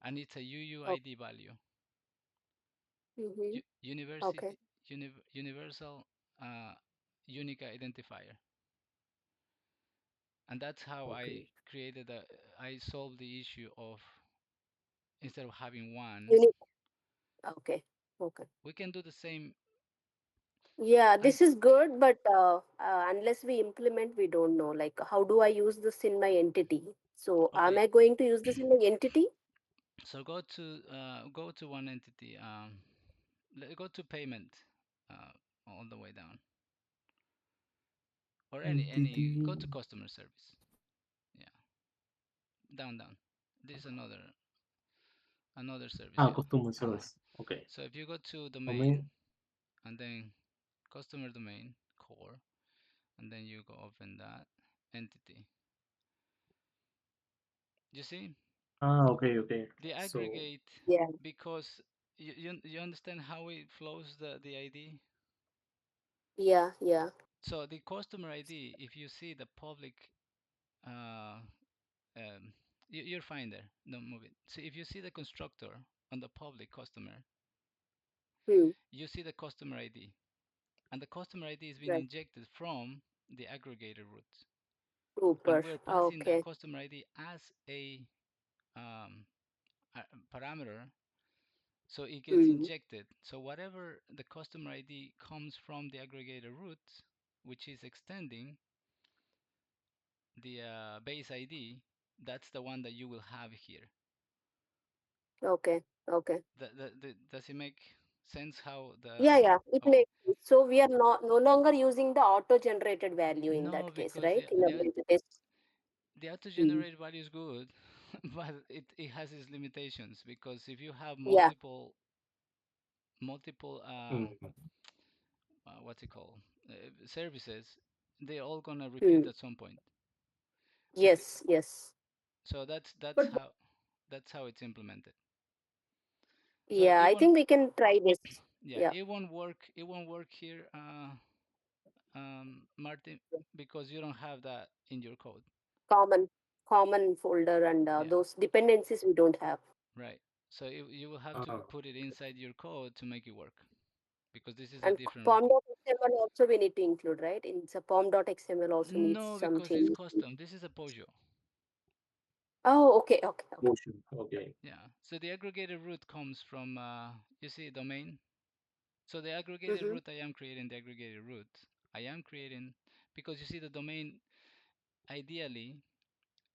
and it's a Oh, UUID value. mm-hmm. Okay. University Universal uh, Unique Identifier, and that's how I Okay. created a. I solved the issue of instead of having one, Unique. Okay. Okay. we can do the same. Yeah, And this is good, but unless we implement, we don't know. Like, how do I use this in my entity? So, am okay, I going to use this in my entity? so go to one entity. Go to payment, uh, all the way down, or any Entity. go to customer service. Yeah, down. This is another service. Ah, Yeah. customer Uh-huh. service. Okay. So if you go to Domain. domain and then customer domain core, and then you go open that entity. You see Ah, okay, okay. the So, aggregate, Yeah. because you understand how it flows the ID. Yeah. Yeah. So the customer ID, if you see the public, uh, um, you're fine there. Don't move it. So if you see the constructor on the public customer, Hmm. you see the customer ID, and the customer ID is being Right. injected from the aggregator root, and Super. we're passing that Okay. customer ID as um, a parameter, so it gets Hmm. injected. So whatever the customer ID comes from the aggregator root, which is extending the base ID, that's the one that you will have here. Okay. Okay. Does it make sense how the Yeah. Yeah. It okay? makes sense. So we are not no longer using the auto-generated value in No, that case, because right? In a way that is. the Hmm. auto-generate value is good, but it has its limitations, because if you have Yeah. multiple mm, what's it called, services, they're all gonna repeat Hmm. at some point. So Yes. Yes. so that's But how that's how it's implemented. So yeah, it I won't, think we can try this. yeah, Yeah. it won't work here, Martin, because you don't have that in your code. Common common folder and Yeah, those dependencies we don't have. right. So you will have to ah, put it inside your code to make it work, because this is a And different writing. pom.xml also we need to include, right? In the pom.xml also needs No, some because it's change. custom. This is a Pojo. Oh, okay, okay, okay. motion. Okay. Yeah. So the aggregated root comes from you see domain. So the aggregated Mm-hmm. root, I am creating the aggregated root. I am creating, because you see the domain, ideally,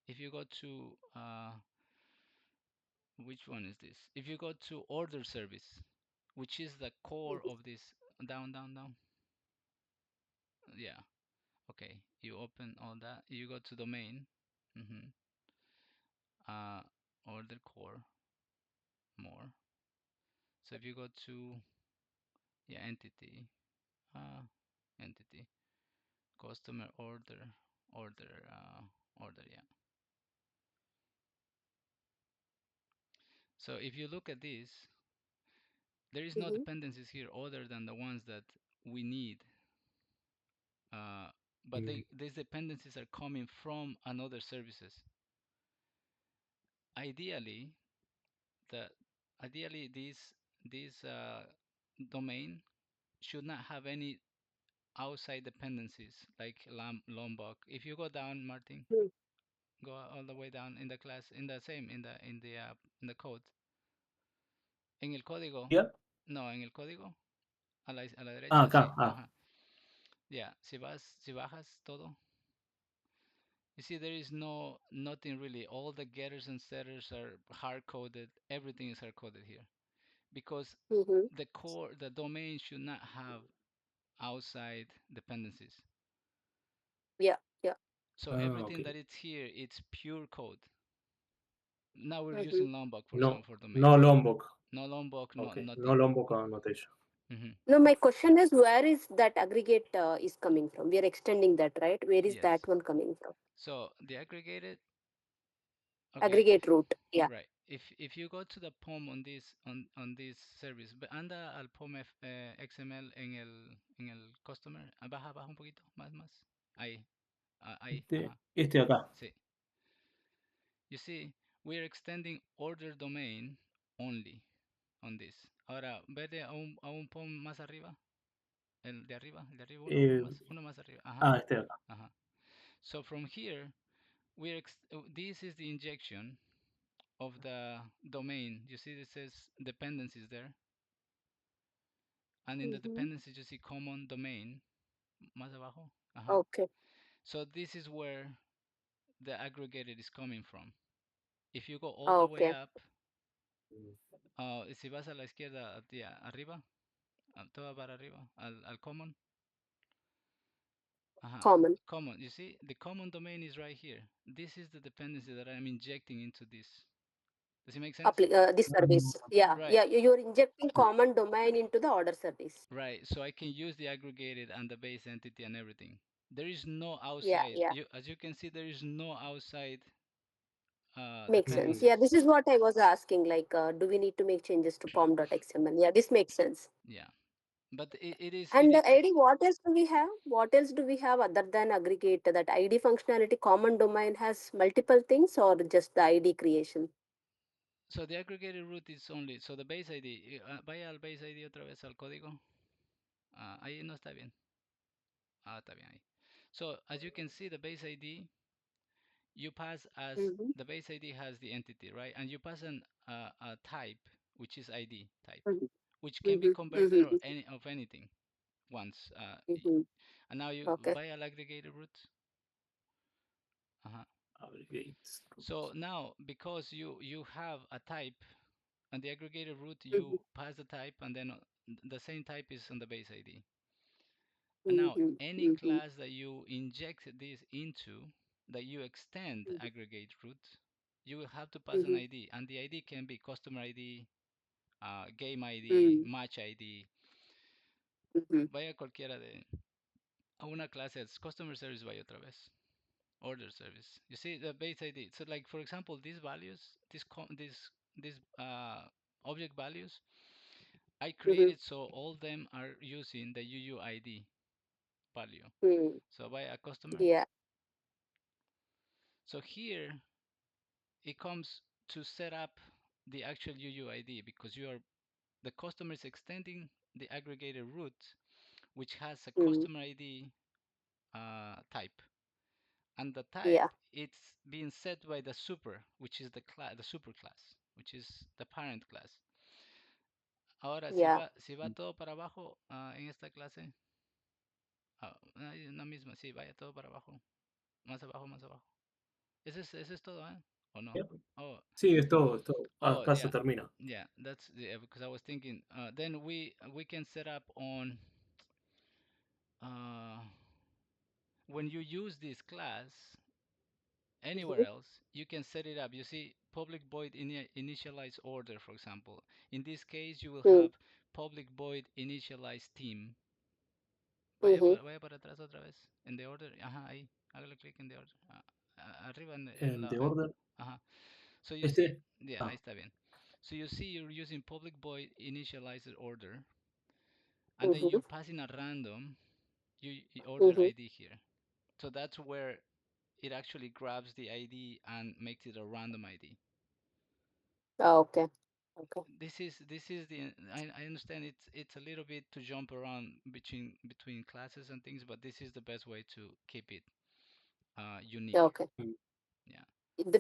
if you go to which one is this? If you go to order service, which is the core of this, down. Yeah. Okay. You open all that. You go to domain. Mm-hmm. Uh, order core more. So if you go to, yeah, entity, uh, entity, customer order. Yeah. So if you look at this, there is no Mm-hmm. dependencies here other than the ones that we need. Uh, but Mm, these dependencies are coming from another services. Ideally, the ideally this domain should not have any outside dependencies like Lombok. If you go down, Martin, go all the way down in the class, in the same in the code, en el código, yeah. no, en el código, a la Ah, derecha, acá. sí, Ah, ajá. Yeah, si bajas todo, you see there is nothing really. All the getters and setters are hard coded. Everything is hard coded here because Mm-hmm. the domain should not have outside dependencies. Yeah, yeah. So Ah, everything okay. that it's here, it's pure code. Now we're Mm-hmm. using Lombok, for No, example, for no domains. Lombok. No Lombok, no Okay, no nothing. Lombok annotation. Hmm. No, my question is where is that aggregate is coming from? We are extending that, right? Where is Yes. that one coming from? So the aggregated, okay, Aggregate root. Yeah. right. If you go to the POM on this service, anda al POM XML en el customer, baja un poquito, más. Ahí, ahí, ajá. Este acá. Sí. You see, we're extending order domain only on this. Ahora, vete a un POM más arriba, el de arriba, Eh, uno más arriba. Ajá, este acá. ajá. So from here, this is the injection of the domain. You see, this says dependencies there, and in the Mm-hmm. dependencies you see common domain más abajo. Ajá. Okay. So this is where the aggregated is coming from. If you go all the way Okay. up, si vas a la izquierda, arriba, toda para arriba, al common. Ajá. Common. Common. You see, the common domain is right here. This is the dependency that I'm injecting into this. Does it make sense? This service. Yeah. Right. Yeah. You're injecting common domain into the order service. Right. So I can use the aggregated and the base entity and everything. There is no Yeah. outside. Yeah. As you can see, there is no outside Makes sense. Yeah. dependencies. This is what I was asking. Like, do we need to make changes to pom.xml? Yeah. This makes sense. Yeah. But it And is ID, what else do we have? What else do we have other than aggregate? That ID functionality, common domain has multiple things or just the ID creation? so the aggregated root is only so the base ID. Vaya al base ID otra vez al código. Ahí no está bien. Está bien ahí. So as you can see, the base ID you pass as Mm-hmm. the base ID has the entity, right? And you pass a type, which is ID type, which can be Mm-hmm. converted or Mm-hmm. any of anything once. Mm-hmm. And now you Okay. buy a aggregated root. Uh-huh. Aggregates. So now because you have a type on the aggregated root, Mm-hmm. you pass the type, and then the same type is on the base ID. And now Mm-hmm. any Mm-hmm. class that you inject this into, that you extend aggregate root, you will have to pass an Mm-hmm. ID, and the ID can be customer ID, game ID, Mm-hmm. match ID. Mm-hmm. Vaya cualquiera de a una clase es customer service, vaya otra vez order service. You see the base ID. So like for example, these values, these object values, I Mm-hmm. created so all them are using the UUID value. Mm. So by a customer. Yeah. So here it comes to set up the actual UUID because the customer is extending the aggregated root, which has a Mm. customer ID type, and the type Yeah. it's being set by the super, which is the super class, which is the parent class. Ahora, Yeah. si va todo para abajo en esta clase, la misma, sí, vaya todo para abajo, más abajo, más abajo. Ese es todo, ¿eh? ¿O no? Yep. Oh, Sí, es todo, es todo. oh, Acá se yeah, termina. yeah. That's yeah, because I was thinking. Then we can set up on uh, when you use this class anywhere Mm-hmm. else, you can set it up. You see, public void initialize order, for example. In this case, you will Mm. have public void initialize team. Mm-hmm. Vaya para atrás otra vez. En the order. Ajá, ahí. Hágale clic en the order. Arriba en el En lado. the order. Ajá. So you see, Este. yeah, ahí Ah, está bien. So you see, you're using public void initialized order, and then Mm-hmm. you pass in a random order Mm-hmm. ID here. So that's where it actually grabs the ID and makes it a random ID. Okay. Okay. This is the I understand it's a little bit to jump around between classes and things, but this is the best way to keep it unique. Okay. mm, Yeah.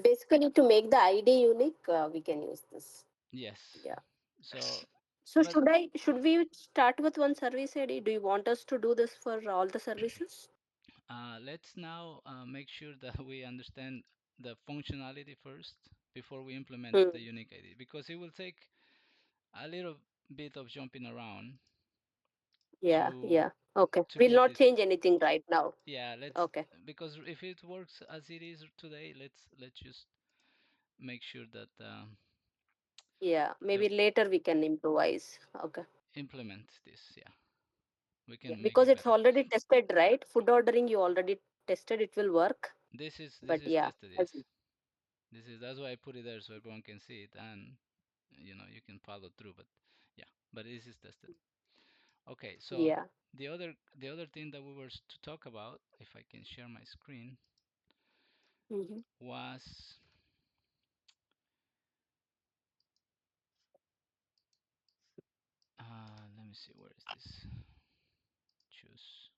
Basically, to make the ID unique, we can use this. Yes. Yeah. So So But should we start with one service ID? Do you want us to do this for all the services? let's now make sure that we understand the functionality first before we implement Hmm. the unique ID, because it will take a little bit of jumping around Yeah, to yeah. Okay. We'll get not this. change anything right now. Yeah, let's, Okay. because if it works as it is today, let's just make sure that Yeah. the Maybe later we can improvise. Okay. implement this. Yeah, we Yeah. can make Because it it's better. already tested, right? Food ordering you already tested, it will work. This But is yeah. tested. Yes, this is, that's why I put it there so everyone can see it, and you can follow through. But yeah, but this is tested. Okay, so Yeah. the other thing that we were to talk about, if I can share my screen, Hmm. was let me see, where is this? Choose.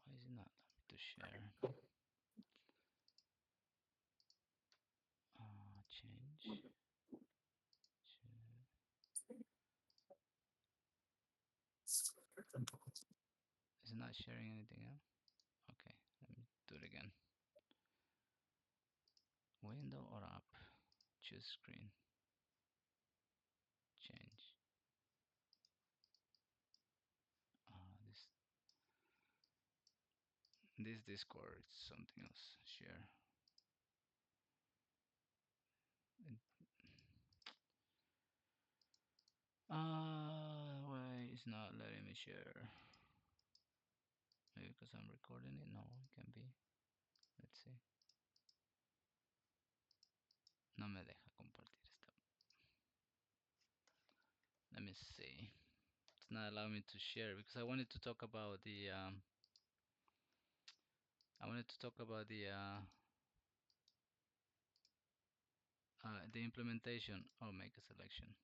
Why is it not allowing me to share? Change. Is it not sharing anything else? Okay, let me do it again. Window or app? Choose screen. Change. This Discord is something else. Share. Why it's not letting me share? Maybe because I'm recording it. No, it can be. Let's see. No me deja compartir esta. Let me see. It's not allowing me to share because I wanted to talk about the the implementation. Oh, make a selection.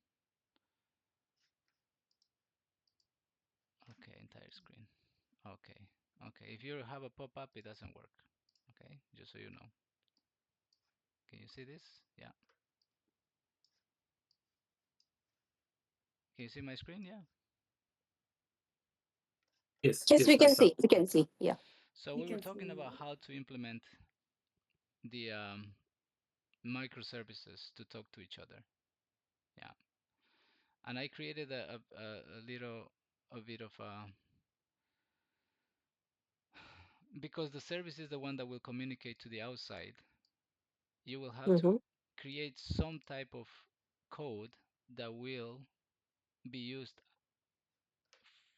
Okay, entire screen. Okay, okay. If you have a pop-up, it doesn't work. Okay, just so you know. Can you see this? Yeah. Can you see my screen? Yeah. Yes, Yes, we yes, I can have. see. We can see. Yeah. So we were talking about how to implement the microservices to talk to each other. Yeah. And I created a little a bit of because the service is the one that will communicate to the outside. You will have to Mm-hmm. create some type of code that will be used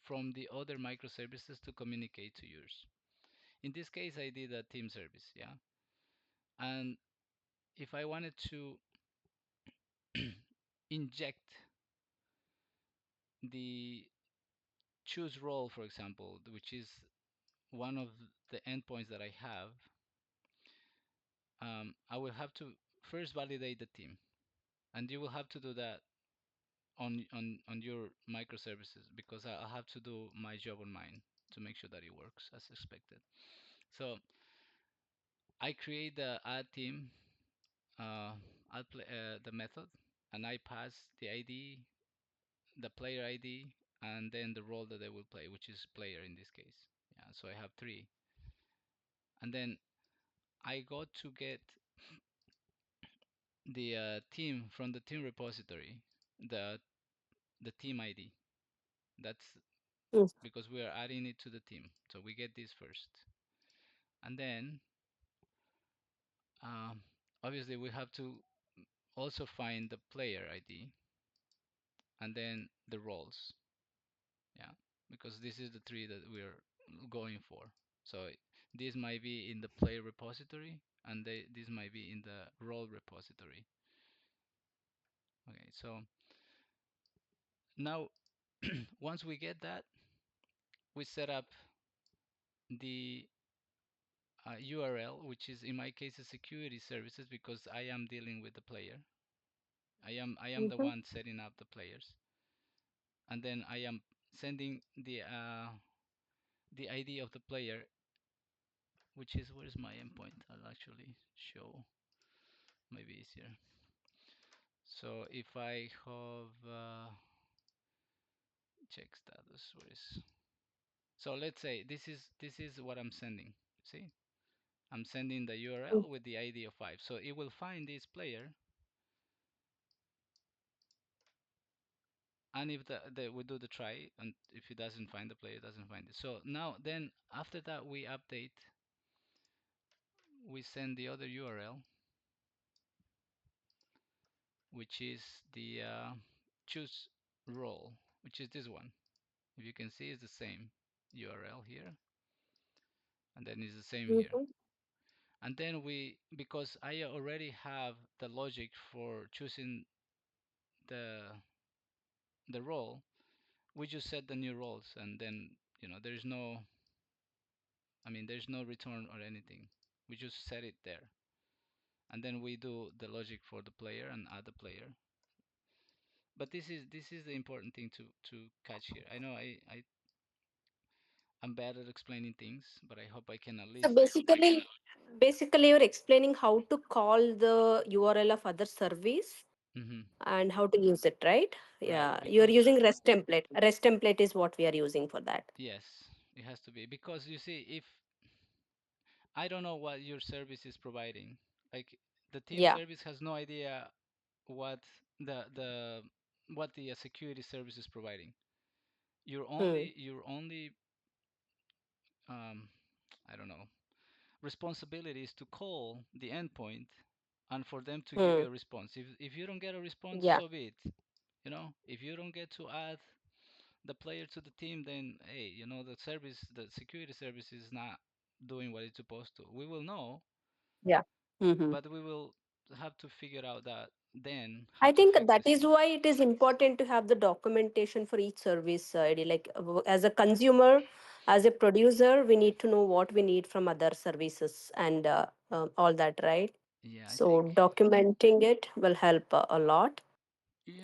from the other microservices to communicate to yours. In this case, I did a team service, yeah. And if I wanted to inject the choose role, for example, which is one of the endpoints that I have, I will have to first validate the team, and you will have to do that on your microservices because I'll have to do my job on mine to make sure that it works as expected. So I create the add team, add the method, and I pass the ID, the player ID, and then the role that they will play, which is player in this case. Yeah, so I have three, and then I got to get the team from the team repository, the the team ID. That's Mm. because we are adding it to the team. So we get this first, and then um, obviously we have to also find the player ID and then the roles. Yeah, because this is the tree that we're going for. So this might be in the player repository, and this might be in the role repository. Okay, so now once we get that, we set up the URL, which is in my case a security services because I am dealing with the player. I am the Mm-hmm. one setting up the players, and then I am sending the ID of the player, which is where's my endpoint. I'll actually show maybe easier. So if I have check status, where is? So let's say this is what I'm sending. See, I'm sending the URL with the ID of 5. So it will find this player, and if we do the try, and if it doesn't find the player, it doesn't find it. So now then after that we update, we send the other URL, which is the choose role, which is this one. If you can see, it's the same URL here, and then it's the same here. Mhm. And then because I already have the logic for choosing the the role, we just set the new roles, and then there's no, I mean, there's no return or anything. We just set it there, and then we do the logic for the player and add the player. But this is the important thing to catch here. I know I'm bad at explaining things, but I hope I can at So least. basically, you're explaining how to call the URL of other service Hmm. and how to use it, right? Right, Yeah, you're because using REST template. REST template is what we are using for that. yes, it has to be, because you see, if I don't know what your service is providing, like the team Yeah. service has no idea what the what the security service is providing. You're Hmm. only um, I don't know, responsibility is to call the endpoint and for them to give Hmm. you a response. If you don't get a response, Yeah. so be it. If you don't get to add the player to the team, then hey, the security service is not doing what it's supposed to. We will know, Yeah. Hmm. but we will have to figure out that then how I to think fix that this is thing. why it is important to have the documentation for each service ID. Like as a consumer, as a producer, we need to know what we need from other services and all that, right? Yeah, I So think. documenting it will help a lot.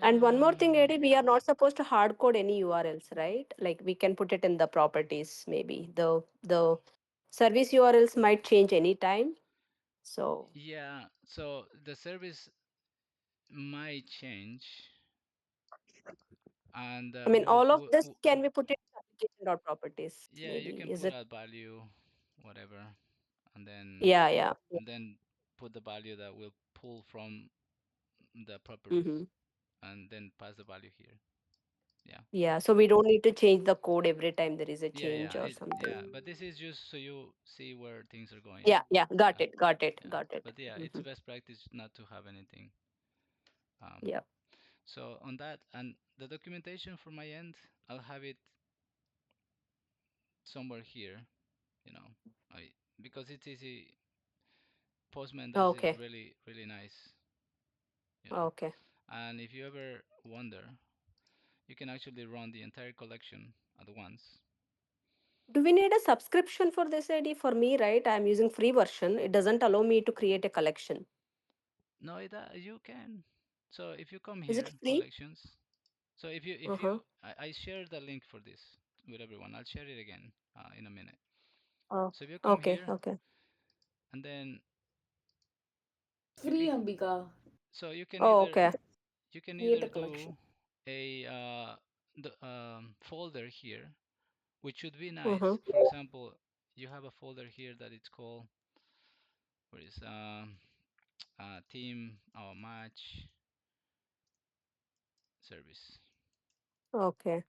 And one more Yeah. thing, Eddie, we are not supposed to hard code any URLs, right? Like we can put it in the properties, maybe the service URLs might change anytime. So Yeah, so the service might change, and I mean, all of this can be put in application dot properties, yeah, you maybe. can Is put it? a value, whatever, and then Yeah, yeah. and then put the value that will pull from the properties, Mm-hmm. and then pass the value here. Yeah, Yeah. So we don't need to change the code every time there is a yeah, change or yeah. something. But this is just so you see where things are going. Yeah, yeah. Yeah, Got it. Got it. yeah. Got it. But yeah, it's Mm-hmm. best practice not to have anything. Um, Yeah. so on that, and the documentation for my end, I'll have it somewhere here. You know, I because it's easy. Postman does it Okay. really, really nice. You know, Okay. and if you ever wonder, you can actually run the entire collection at once. Do we need a subscription for this ID? For me, right? I'm using free version. It doesn't allow me to create a collection. No, you can. So if you come Is it here, free? collections. So if Uh-huh. you, I share the link for this with everyone. I'll share it again in a minute. Oh, So if you come okay. here, Okay. and then you Free, can, Ambika. so Oh, okay. you can Create either a collection. do a the folder here, which should be Uh-huh. nice. For example, you have a folder here that it's called, where is team or match service, Okay.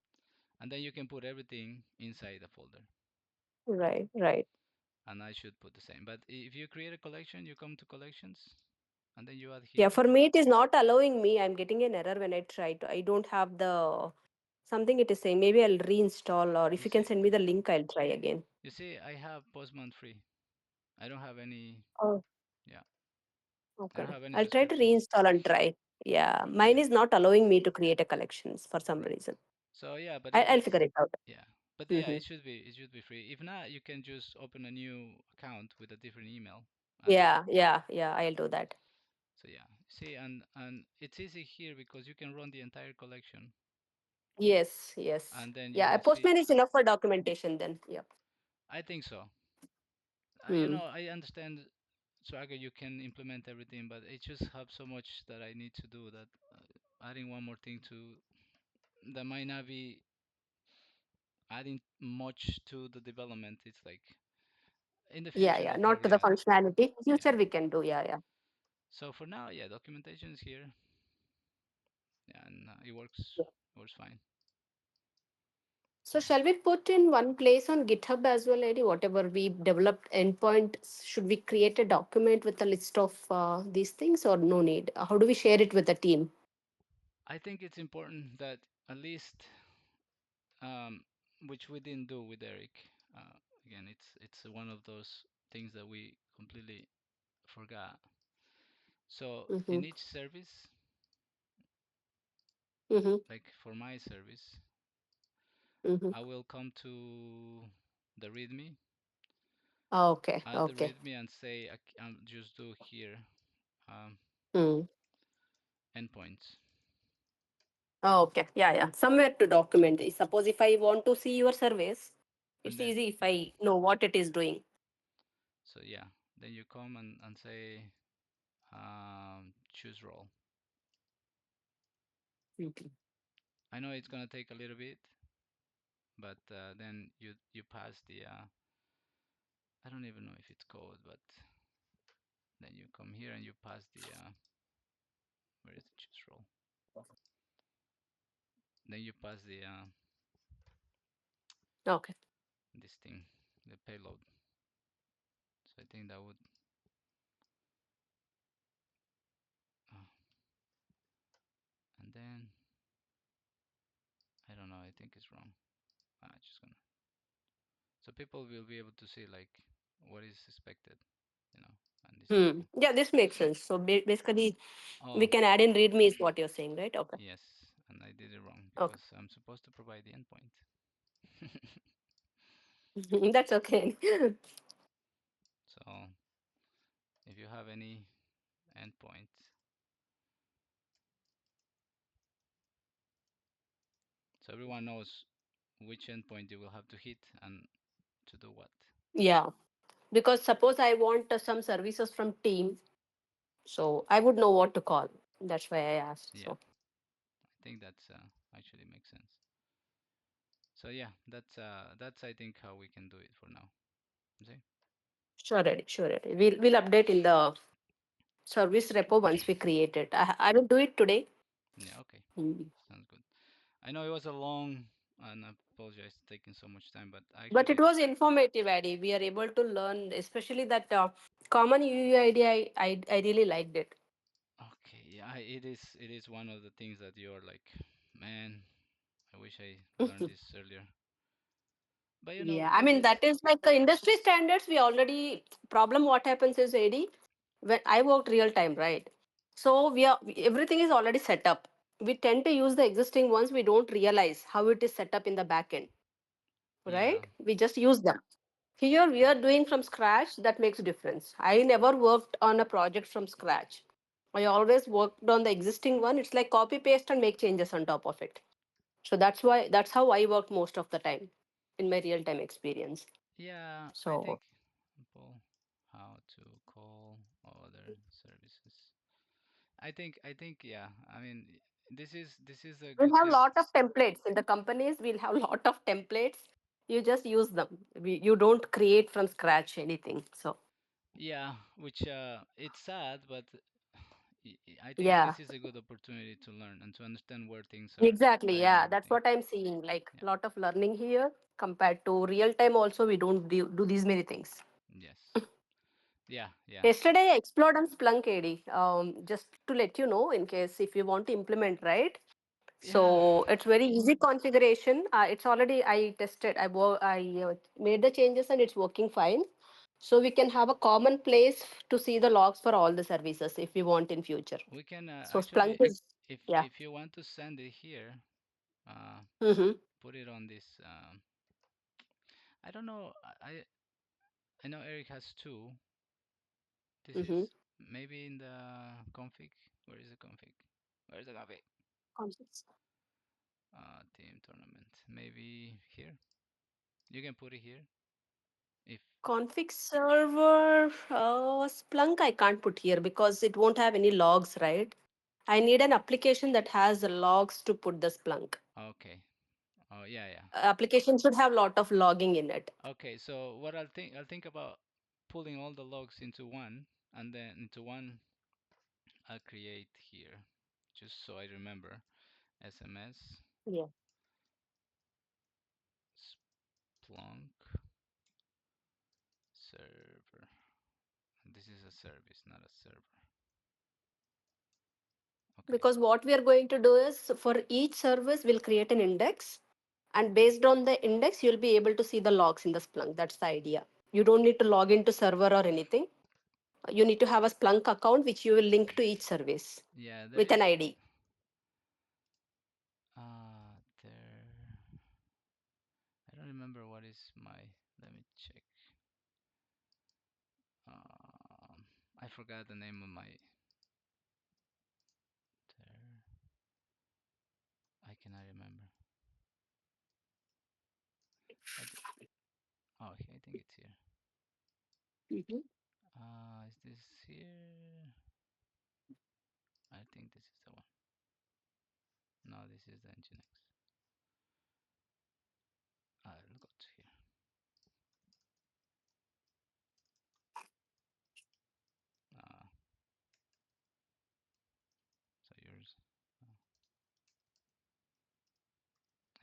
and then you can put everything inside the folder, Right. Right. and I should put the same. But if you create a collection, you come to collections, and then you add Yeah, here. for me it is not allowing me. I'm getting an error when I try to. I don't have the something it is saying. Maybe I'll reinstall or if You you can see, send me the link, I'll try again. I have Postman free. I don't have any. Oh, Yeah, I don't okay. have any I'll try to subscription. reinstall and try. Yeah, mine Yeah, is not allowing me to create a collections for some right. reason. So yeah, but I'll figure it out. yeah, but yeah, Hmm. it should be free. If not, you can just open a new account with a different email, and Yeah, yeah, yeah. I'll do that. so yeah. See, and it's easy here because you can run the entire collection, Yes, yes. and then you Yeah, a will see. postman is enough for documentation then. Yep. I think so. Mm. I understand Swagger, you can implement everything, but it just have so much that I need to do that adding one more thing to that might not be adding much to the development. It's like in the Yeah, future yeah, they not to probably the add. functionality. Yeah. Future we can do. Yeah, yeah. So for now, yeah, documentation is here. Yeah, and it works fine. So shall we put in one place on GitHub as well, Eddie? Whatever we developed endpoint, should we create a document with a list of these things or no need? How do we share it with the team? I think it's important that at least, um, which we didn't do with Eric. Uh, Again, it's one of those things that we completely forgot. So Mm-hmm. in each service, Mm-hmm. like for my service, Mm-hmm. I will come to the README, Okay, add the okay. README, and say I'll just do here um, Hmm. endpoints, Okay, yeah, yeah. Somewhere to document. Suppose if I want to see your service, and it's then easy if I know what it is doing. so yeah, then you come and say choose role. Mhm. I know it's gonna take a little bit, but then you pass the I don't even know if it's code, but then you come here and you pass the where is the choose role? Then you pass the Okay. this thing, the payload. So I think that would uh, and then I don't know. I think it's wrong. Just gonna so people will be able to see like what is expected, you know, and this type of Hmm. thing. Yeah, this makes sense. So basically, we Oh can add in README is what you're saying, right? Okay. yes, and I did it wrong Okay. because I'm supposed to provide the endpoint. That's okay. So if you have any endpoint, so everyone knows which endpoint you will have to hit and to do what. Yeah. Because suppose I want some services from team, so I would know what to call. That's why I asked. Yeah, So I think that's actually makes sense. So yeah, that's I think how we can do it for now. See? sure, Eddie, sure, Eddie. We'll update in the service repo once we create it. I will do it today. Yeah, okay. Mm. Sounds good. I know it was a long, and I apologize for taking so much time, but But it actually, was informative, Eddie. We are able to learn, especially that common UUID. I really liked it. okay, yeah, it is one of the things that you're like, man, I wish I learned this earlier. But Yeah, I this mean is, that is like industry standards. We already problem. What happens is, AD, when I worked real time, right? So everything is already set up. We tend to use the existing ones. We don't realize how it is set up in the back end, yeah, right? We just use them. Here we are doing from scratch. That makes a difference. I never worked on a project from scratch. I always worked on the existing one. It's like copy paste and make changes on top of it. So that's how I work most of the time in my real time experience. yeah, I So think example, how to call other services. I think, yeah. I mean, this is a we'll good have a system. lot of templates in the companies. We'll have a lot of templates. You just use them. You don't create from scratch anything. So Yeah, which it's sad, but I think yeah, this is a good opportunity to learn and to understand where things are exactly. at and Yeah, that's everything. what I'm seeing. Like Yeah. a lot of learning here compared to real time. Also, we don't do these many things. Yes. Yeah. Yeah. Yesterday, I explored on Splunk AD. Just to let you know, in case if you want to implement, right? Yeah. So it's very easy configuration. It's already I tested. I made the changes and it's working fine. So we can have a common place to see the logs for all the services if we want in future. We can So Splunk actually, is if yeah. if you want to send it here, uh, Mm-hmm. put it on this. I don't know. I know Eric has two. This Mm-hmm. is maybe in the config. Where is the config? Where is the config? Team tournament. Maybe here. You can put it here. If Config server, Splunk I can't put here because it won't have any logs, right? I need an application that has the logs to put the Splunk. okay, oh yeah, yeah. Application should have lot of logging in it. Okay, so what I'll think about pulling all the logs into one, and then into one I'll create here, just so I remember. SMS Yeah. Splunk server. This is a service, not a server. Okay. Because what we are going to do is for each service, we'll create an index. And based on the index, you'll be able to see the logs in the Splunk. That's the idea. You don't need to log into server or anything. You need to have a Splunk account which you will link to each service Yeah, there with an is. ID. There. I don't remember what is my. Let me check. I forgot the name of my. There. I cannot remember. I d Oh, I think it's here. Mhm. Is this here? I think this is the one. No, this is the Nginx. I'll go to here. Uh, so yours. Uh,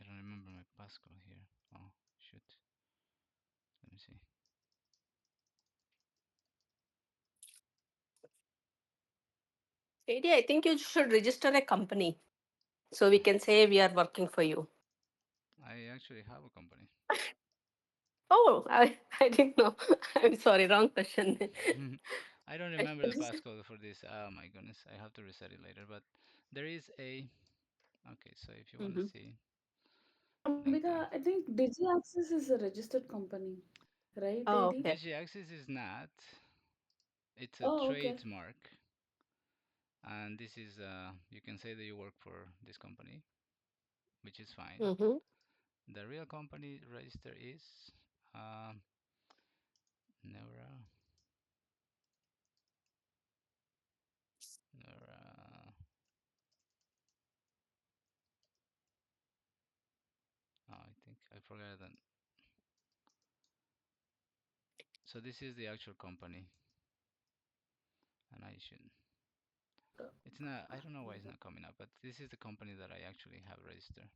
I don't remember my passcode here. Oh, shoot. Let me see. ID, I think you should register a company so we can say we are working for you. I actually have a company. Oh, I didn't know. I'm sorry, wrong question. I don't remember the passcode for this. Oh my goodness, I have to reset it later. But there is a. Okay, so if you want to Mhm. see, link Ambika, here. I think DigiAccess is a registered company, right, Oh, AD? okay. DigiAccess is not. It's a Oh, okay. trademark, and this is you can say that you work for this company, which is fine. Mm-hmm. The real company register is uh, Neura. Neura. Oh, I think I forgot that. So this is the actual company, and I should. It's not. I don't know why it's not coming up, but this is the company that I actually have registered.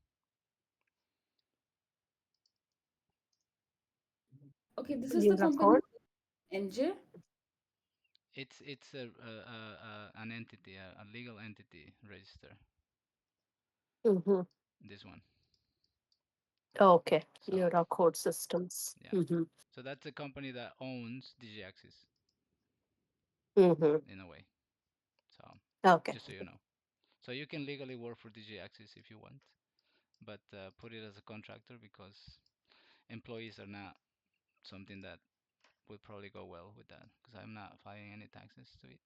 Okay, this is the User company code. NJ. It's an entity, a legal entity register. Mm-hmm. This one. Okay. So Neural code systems. yeah. Mm-hmm. So that's a company that owns DigiAxis Mm-hmm. in a way. So Okay. just so you know. So you can legally work for DigiAxis if you want, but put it as a contractor because employees are not something that would probably go well with that because I'm not filing any taxes to it.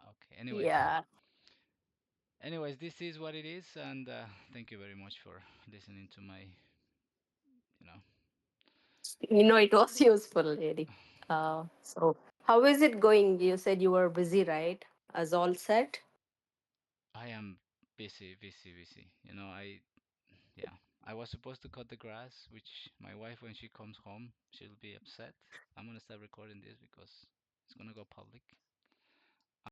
Okay. Yeah. Anyways, this is what it is, and thank you very much for listening to my, you know, It was useful, lady. So how is it going? You said you were busy, right? As all set? I am busy, busy, busy. Yeah, I was supposed to cut the grass, which my wife, when she comes home, she'll be upset. I'm gonna start recording this because it's gonna go public.